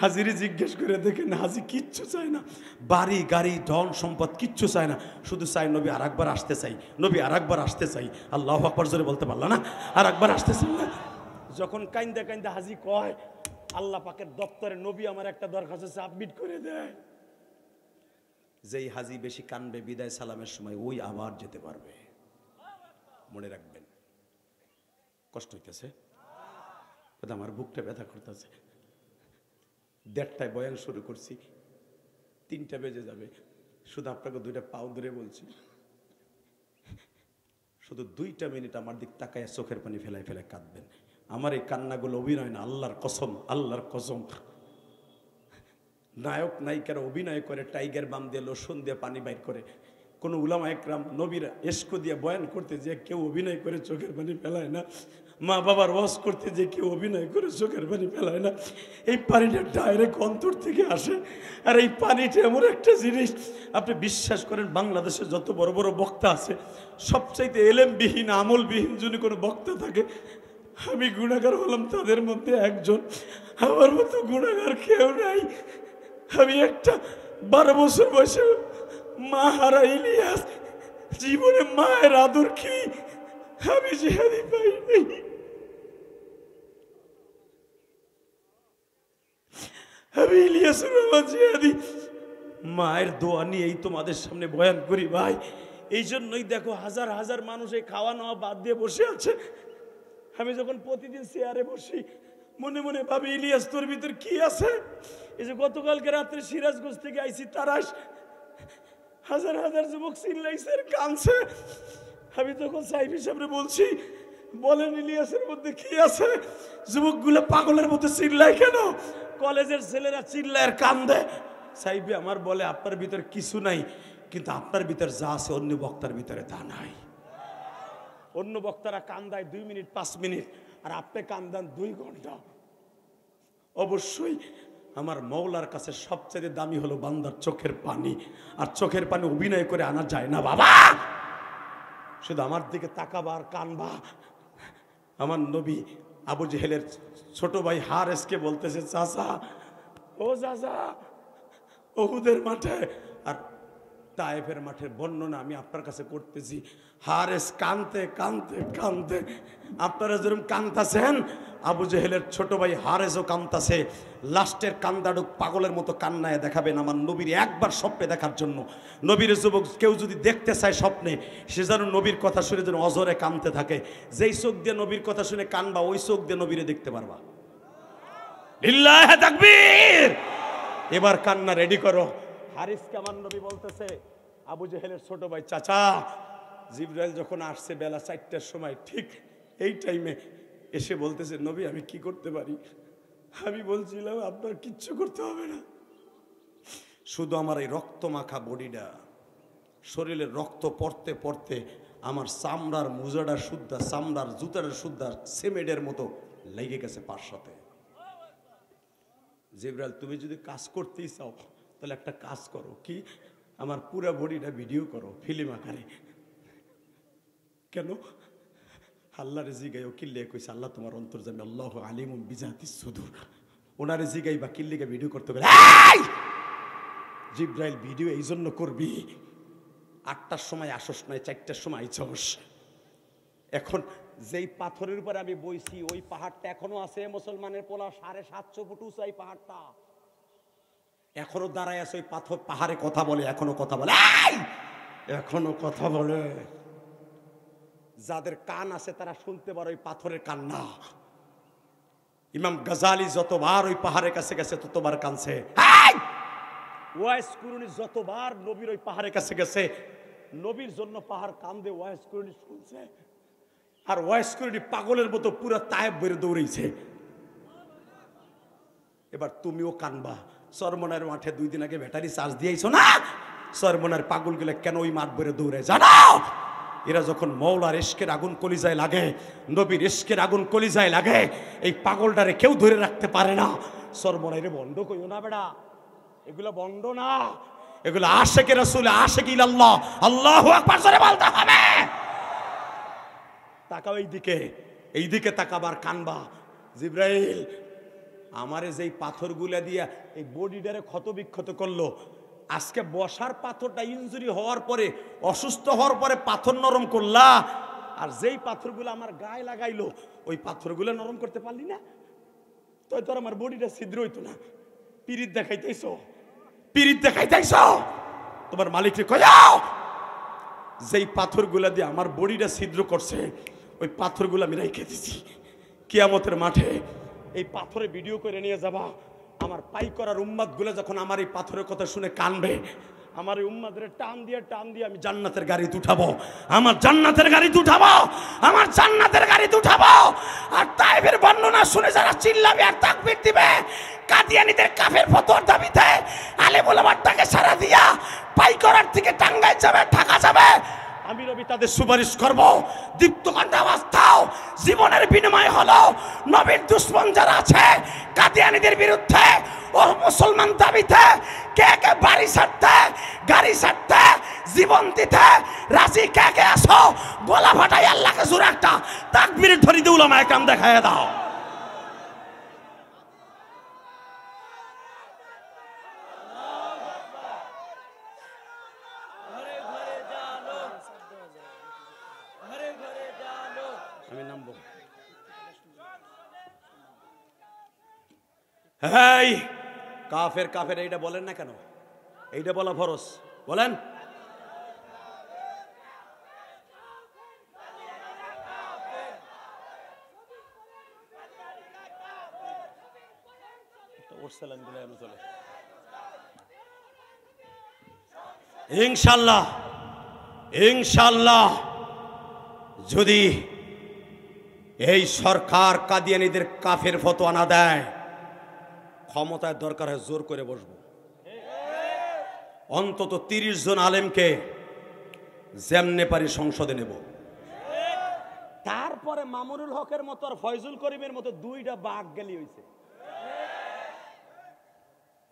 হাজিরে জিজ্ঞেস করে দেখেন, হাজি কিচ্ছু চায় না, বাড়ি গাড়ি ধন সম্পদ কিচ্ছু চায় না, শুধু চাই নবী আর একবার আসতে চাই, নবী আর একবার আসতে চাই। আল্লাহু আকবার জোরে বলতে পারল না, আর একবার আসতে চাই না। যখন কাইন্দা কাইন্দা হাজি কয়, আল্লাহ পাকের দপ্তরে নবী আমার একটা দরখাস্ত সাবমিট করে দেয়। যেই হাজি বেশি কানবে বিদায় সালামের সময়, ওই আবার যেতে পারবে। মনে রাখবেন। কষ্ট হইতেছে, আমার বুকটা ব্যথা করতেছে। 1:30টায় বয়ান শুরু করছি, 3টা বেজে যাবে। শুধু আপনাকে 2টা পাও ধরে বলছি, শুধু 2টা মিনিট আমার দিক তাকায় চোখের পানি ফেলাই ফেলাই কাঁদবেন। আমার এই কান্নাগুলো অভিনয় না, আল্লাহর কসম, আল্লাহর কসম। নায়ক নায়িকারা অভিনয় করে, টাইগার বাম দিয়ে লোশন দিয়ে পানি বাইর করে। কোন উলামা একরাম নবীর এশক দিয়ে বয়ান করতে যে কেউ অভিনয় করে চোখের পানি ফেলায় না। মা বাবার ওয়াজ করতে যে কেউ অভিনয় করে চোখের পানি ফেলায় না। এই পানিটা ডাইরেক্ট অন্তর থেকে আসে। আর এই পানিটা এমন একটা জিনিস, আপনি বিশ্বাস করেন বাংলাদেশে যত বড় বড় বক্তা আছে, সবচাইতে এলেমবিহীন আমলবিহীন যদি কোনো বক্তা থাকে, আমি গুনাহগার হলাম তাদের মধ্যে একজন। আমার মতো গুনাহগার কেউ নাই। আমি একটা 12 বছর বয়সে মা হারা ইলিয়াস, জীবনে মায়ের আদর কি আমি জিহাদি পাই নাই। আমি ইলিয়াসুর রহমান জিহাদি মায়ের দোয়া নিয়েই তোমাদের সামনে বয়ান করি ভাই। এই জন্যই দেখো হাজার হাজার মানুষ এই খাওয়া নেওয়া বাদ দিয়ে বসে আছে। আমি যখন প্রতিদিন চেয়ারে বসি মনে মনে ভাবি, ইলিয়াস তোর ভিতর কি আছে? এই যে গতকালকে রাত্রে সিরাজগঞ্জ থেকে আইছি তারাস, হাজার হাজার যুবক চিল্লাইছে কাঁদছে। আমি তখন সাইফি সাহেবরে বলছি, বলেন ইলিয়াসের মধ্যে কি আছে? যুবকগুলো পাগলের মতো চিল্লায় কেন? কলেজের ছেলেরা চিল্লায় আর কান্দে। সাইফি আমার বলে, আপনার ভিতর কিছু নাই, কিন্তু আপনার ভিতর যা আছে অন্য বক্তার ভিতরে তা নাই। অন্য বক্তারা কান্দায় 2 মিনিট 5 মিনিট, আর আপনি কান্দান 2 ঘন্টা। অবশ্যই আমার মওলার কাছে সবচেয়ে দামি হলো বান্দার চোখের পানি, আর চোখের পানি অভিনয় করে আনা যায় না বাবা। শুধু আমার দিকে তাকাবা আর কানবা। আমার নবী আবু জেহেলের ছোট ভাই হারেসকে বলতেছে, চাচা ও চাচা, উহুদের মাঠে আর তায়েফের মাঠের বর্ণনা আমি আপনার কাছে করতেছি। হারেস কানতে কানতে কানতে, আপনারা যেরকম কান্তাছেন, আবু জেহেলের ছোট ভাই হারেসও কান্তাছে। লাস্টের কান্দাডুক পাগলের মতো কান্নায় দেখাবেন আমার নবীর একবার স্বপ্নে দেখার জন্য। নবীর যুবক কেউ যদি দেখতে চায় স্বপ্নে, সে যেন নবীর কথা শুনে যেন অজরে কানতে থাকে। যেই চোখ দিয়ে নবীর কথা শুনে কানবা, ওই চোখ দিয়ে নবীরে দেখতে পারবা। লিল্লাহি তাকবীর। এবার কান্না রেডি করো। হারিসকে আমার নবী বলতেছে, আবু জেহেলের ছোট ভাই, চাচা জিবরাইল যখন আসছে বেলা 4টার সময়, ঠিক এই টাইমে এসে বলতেছে, নবী আমি কি করতে পারি? আমি বলছিলাম আপনার কিচ্ছু করতে হবে না, শুধু আমার এই রক্ত মাখা বডিটা, শরীরের রক্ত পড়তে পড়তে আমার চামড়ার মোজাটা শুদ্ধা, চামড়ার জুতার শুদ্ধা সিমেন্টের মতো লেগে গেছে পার সাথে। জিবরাইল তুমি যদি কাজ করতেই চাও তাহলে একটা কাজ করো, কি? আমার পুরো বডিটা ভিডিও করো ফিল্ম আকারে। কেন? আল্লাহরে জিগাইও কিল্লে কইছে, আল্লাহ তোমার অন্তর্জামী, আল্লাহ আলিমুম বিজাতিস সুদূর। ওনারে জিগাই বা কিল্লিকে ভিডিও করতে গেলে, জিবরাইল ভিডিও এই জন্য করবি, 8টার সময় আসস নয়, 4টার সময় আইছস। এখন যেই পাথরের উপরে আমি বইছি, ওই পাহাড়টা এখনো আছে। মুসলমানের পোলা 750 ফুট উঁচা এই পাহাড়টা এখনো দাঁড়ায় আছে। ওই পাথর পাহাড়ে কথা বলে, এখনো কথা বলে, এখনো কথা বলে। যাদের কান আছে তারা শুনতে পারে, ওই পাথরের কান না। ইমাম গাজালি যতবার ওই পাহাড়ের কাছে গেছে ততবার কানছে। ওয়াইস কুরুনি যতবার নবীর ওই পাহাড়ের কাছে গেছে, নবীর জন্য পাহাড় কান্দে, ওয়াইস কুরুনি শুনছে। আর ওয়াইস কুরুনি পাগলের মতো পুরো তায়েব বের দৌড়েছে। এবার তুমিও কানবা। চরমনার মাঠে 2 দিন আগে ব্যাটারি চার্জ দিয়েছো না? চরমনার পাগল গুলো কেন ওই মাঠ বের দৌড়ে জানো? এরা যখন মওলার ইশকের আগুন কলিজায় লাগে, নবীর ইশকের আগুন কলিজায় লাগে, এই পাগলটারে কেউ ধরে রাখতে পারে না। চরমনাইরে বন্ধ কইও না বেটা, এগুলো বন্ধ না, এগুলো আশিকে রাসূল, আশিক ইল্লাল্লাহ, আল্লাহু আকবার জোরে বলতে হবে। তাকাও এই দিকে তাকাবার কানবা। জিবরাইল আমারে যেই পাথরগুলা দিয়া এই বডিটারে ক্ষত বিক্ষত করলো, আজকে বসার পাথরটা ইনজুরি হওয়ার পরে, অসুস্থ হওয়ার পরে পাথর নরম করলা, আর যেই পাথরগুলো আমার গায়ে লাগাইলো ওই পাথরগুলো নরম করতে পারলি না, তো তোর আমার বডিটা ছিদ্র হইতো না। পিরিত দেখাইতেছ তোমার মালিককে কইও, যেই পাথরগুলা দিয়ে আমার বডিটা ছিদ্র করছে ওই পাথরগুলো আমি রেখে দিছি। কিয়ামতের মাঠে এই পাথরে ভিডিও করে নিয়ে যাবা। আমার পাই করার উম্মাদ গুলো যখন আমার এই পাথরের কথা শুনে কানবে, আমার এই উম্মাদের টান দিয়ে আমি জান্নাতের গাড়িতে উঠাবো, আমার জান্নাতের গাড়িতে উঠাবো, আমার জান্নাতের গাড়িতে উঠাবো। আর তায়েফের বর্ণনা শুনে যারা চিল্লাবে আর তাকবীর দিবে, কাদিয়ানীদের কাফের ফতোয়ার দাবিতে আলেম ওলামার ডাকে সাড়া দিয়া পাই করার থেকে টাঙ্গাইল যাবে, ঢাকা যাবে, আমি নবী তাদের সুপারিশ করব। দীপ্ত কণ্ঠে আওয়াজ দাও, জীবনের বিনিময় হলো নবীর দুশমন যারা আছে কাদিয়ানীদের বিরুদ্ধে ও মুসলমান দাবিতে কে কে বাড়ি ছাড়তে, গাড়ি ছাড়তে, জীবন দিতে রাজি কে কে আসো? গলা ফাটাই আল্লাহকে জোরে একটা তাকবীর ধরি দিয়ে উলামায়ে কেরাম দেখায় দাও। আমি নামবো। এই কাফের এইটা বলেন না কেন? এইটা বলা ফরজ, বলেন। ইনশাল্লাহ যদি এই সরকার কাদিয়ানীদের কাফের ফতোয়া না দেয়, ক্ষমতায় দরকার হয় জোর করে বসবো। অন্তত 30 জন আলেমকে যেমনে পারি সংসদে নেব। এরপরে মামুনুল হকের মতো আর ফয়জুল করিমের মতো দুইটা বাঘ গেলি হইছে।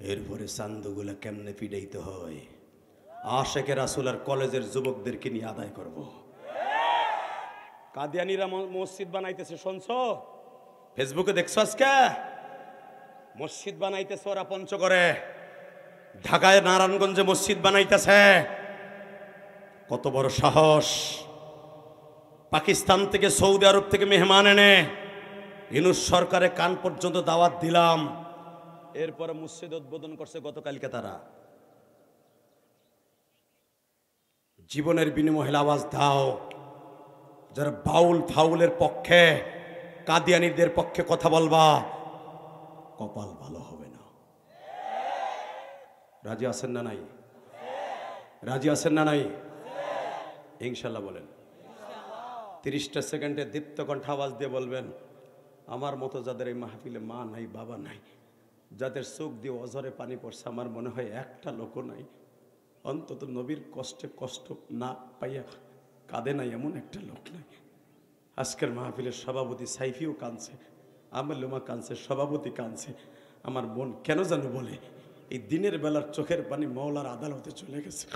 এরপরে চান্দুগুলা কেমনে পিড়াইতে হয়, আশেকে রাসূল আর কলেজের যুবকদেরকে নিয়ে আদায় করব। কাদিয়ানীরা মসজিদ বানাইতেছে, শুনছো? ফেসবুকে দেখছো আজকে মসজিদ বানাইতেছে ওরা পঞ্চগড়ে, ঢাকায় নারায়ণগঞ্জে মসজিদ বানাইতেছে। কত বড় সাহস! পাকিস্তান থেকে সৌদি আরব থেকে মেহমান এনে ইউনূস সরকারে কান পর্যন্ত দাওয়াত দিলাম, এরপরে মসজিদ উদ্বোধন করছে গতকালকে তারা। জীবনের বিনিময়ে আওয়াজ দাও যারা বাউল ফাউলের পক্ষে, কাদিয়ানীদের পক্ষে কথা বলবা, কপাল ভালো হবে না। রাজি আছেন না নাই? রাজি আছেন না নাই? ইনশাল্লাহ বলেন। 30টা সেকেন্ডে দীপ্ত কণ্ঠ আওয়াজ দিয়ে বলবেন, আমার মতো যাদের এই মাহফিলে মা নাই, বাবা নাই, যাদের চোখ দিয়ে অঝরে পানি পড়ছে, আমার মনে হয় একটা লোকও নাই অন্তত নবীর কষ্টে কষ্ট না পাইয়া কাঁদে নাই এমন একটা লোক নাই। আজকের মাহফিলের সভাপতি সাইফিও কাঁদছে, আমেলুমা কাঁদছে, সভাপতি কাঁদছে। আমার মন কেন জানো বলে, এই দিনের বেলার চোখের পানি মওলার আদালতে চলে গেছে।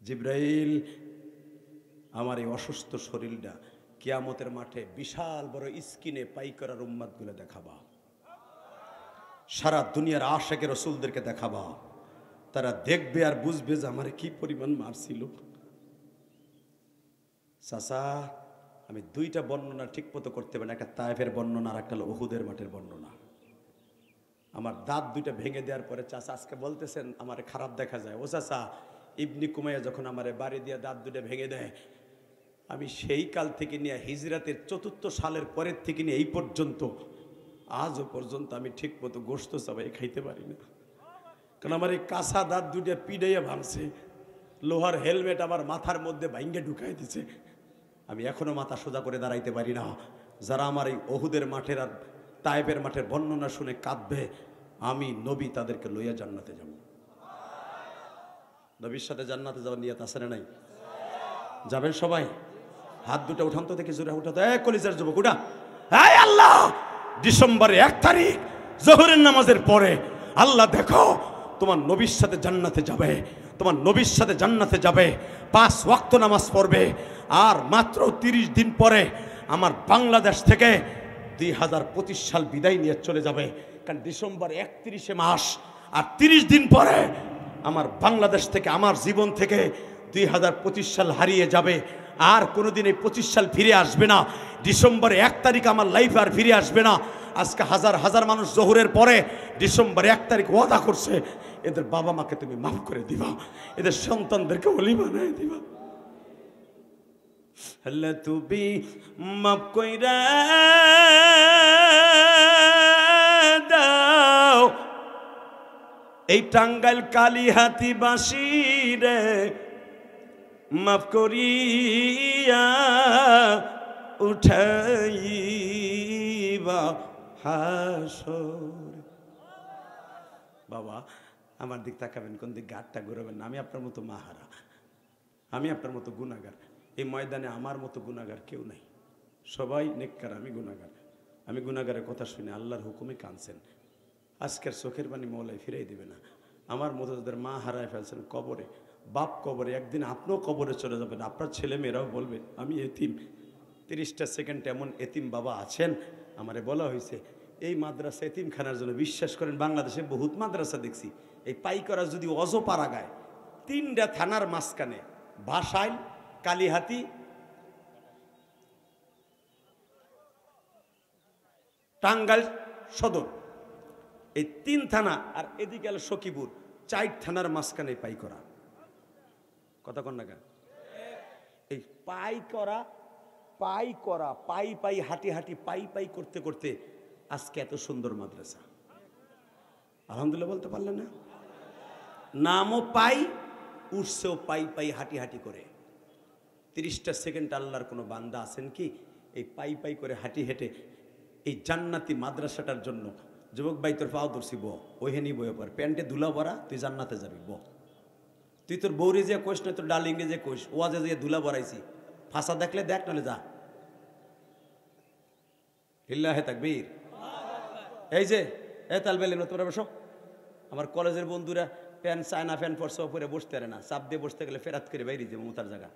জিব্রাইল, আমার এই অসুস্থ শরীরটা কিয়ামতের মাঠে বিশাল বড় স্ক্রিনে পাইকরার উম্মাদগুলো দেখাবা, সারা দুনিয়ার আশিকে রাসূলদেরকে দেখাবা, তারা দেখবে আর বুঝবে যে আমারে কি পরিমাণ মারছিল। চাচা, আমি দুইটা বর্ণনা ঠিক মতো করতে পারি না, একটা তায়েফের বর্ণনা আর একটা উহুদের মাঠের বর্ণনা। আমার দাঁত দুইটা ভেঙে দেওয়ার পরে চাচা আজকে বলতেছেন আমারে খারাপ দেখা যায়। ও চাচা, ইবনি কুমাইয়া যখন আমারে বাড়ি দিয়ে দাঁত দুটো ভেঙে দেয়, আমি সেই কাল থেকে নিয়ে হিজরাতের 4th সালের পরের থেকে নিয়ে এই পর্যন্ত আজও পর্যন্ত আমি ঠিক মতো গোশত চাবাই খাইতে পারি না, কারণ আমার এই কাঁচা দাঁত দুটো পিড়াইয়া ভাঙছে, লোহার হেলমেট আমার মাথার মধ্যে ভাঙ্গে ঢুকাই দিছে, আমি এখনো মাথা সোজা করে দাঁড়াইতে পারি না। যারা আমার এই উহুদের মাঠের আর তায়েফের মাঠের বর্ণনা শুনে কাঁদবে, আমি নবী তাদেরকে লইয়া জান্নাতে যাব। নবীর সাথে জান্নাতে যাওয়ার নিয়ত আছে না নাই? যাবেন সবাই? হাত দুটো উঠান তো দেখি, জোরে উঠাতো। কলিজার যুবক উঠা। এই আল্লাহ, ডিসেম্বরের 1 তারিখ জোহরের নামাজের পরে আল্লাহ দেখো তোমার নবীর সাথে জান্নাতে যাবে, তোমার নবীর সাথে জান্নাতে যাবে, 5 ওয়াক্ত নামাজ পড়বে। আর মাত্র 30 দিন পরে আমার বাংলাদেশ থেকে 2025 সাল বিদায় নিয়ে চলে যাবে, কারণ ডিসেম্বর 31 মাস, আর 30 দিন পরে আমার বাংলাদেশ থেকে, আমার জীবন থেকে 2025 সাল হারিয়ে যাবে। আর কোনোদিন এই 25 সাল ফিরে আসবে না। ডিসেম্বর 1 তারিখ আমার লাইফ আর ফিরে আসবে না। আজকে হাজার হাজার মানুষ জোহরের পরে ডিসেম্বর 1 তারিখ ওয়াদা করছে, এদের বাবা মাকে তুমি মাফ করে দিবা, এদের সন্তানদেরকে ওলি বানায় দিবা। আল্লাহ তুমি মাফ কইরা দাও এই টাঙ্গাইল কালিহাতি বাসীরে, মাফ করিয়া উঠাইবা হাসর। বাবা আমার দিক তাকাবেন, কোন দিক গাঢ়টা ঘুরাবেন না। আমি আপনার মতো মাহারা, আমি আপনার মতো গুনাহগার। এই ময়দানে আমার মতো গুনাহগার কেউ নাই, সবাই নেককার, আমি গুনাহগার। আমি গুনাহগারের কথা শুনে আল্লাহর হুকুমে কাঁদছেন। আজকের চোখের পানি মওলাই ফিরাই দিবে না। আমার মতো যাদের মা হারায় ফেলছেন কবরে, বাপ কবরে, একদিন আপনিও কবরে চলে যাবেন, আপনার ছেলে মেয়েরাও বলবে আমি এতিম। 30টা সেকেন্ড এমন এতিম বাবা আছেন, আমারে বলা হয়েছে এই মাদ্রাসা এতিমখানার জন্য। বিশ্বাস করেন বাংলাদেশে বহুত মাদ্রাসা দেখছি, এই পাইকরা যদি অজপাড়া গায়, 3টা থানার মাঝখানে, ভাষাইল, কালিহাতি, টাঙ্গাইল সদর, এই 3 থানা, আর এদিকে গেল সখীপুর, 4 থানার মাঝখানে পাইকরা। কথা কন না কেন? এই পাইকরা পাই পাই হাঁটি হাঁটি পাই পাই করতে করতে আজকে এত সুন্দর মাদ্রাসা। আলহামদুলিল্লাহ বলতে পারলেন না? নামও পাই, উঠছেও পাই পাই হাঁটি হাঁটি করে। 30টা সেকেন্ড আল্লাহর কোনো বান্দা আছেন কি এই পাই পাই করে হাঁটি হেঁটে এই জান্নাতি মাদ্রাসাটার জন্য? যুবক ভাই তোর পাও ধরছি, ব ওইখানেই বয়ে পড়, প্যান্টে ধুলা ভরা, তুই জান্নাতে যাবি, ব। তুই তোর বৌরি যে কোষ না তোর ডার্লিংকে যে কোষ ওয়াজে যে ধুলা বড়াইছি ফাঁসা দেখলে দেখ নাহলে যা লিল্লাহে তাকবীর। এই যে তালবেল তোমরা বসো। আমার কলেজের বন্ধুরা প্যান্ট চায়না প্যান্ট পরছে ওপরে বসতে পারে না, চাপ দিয়ে বসতে গেলে ফেরাত করে বাইরে যাবো মোতার জায়গা।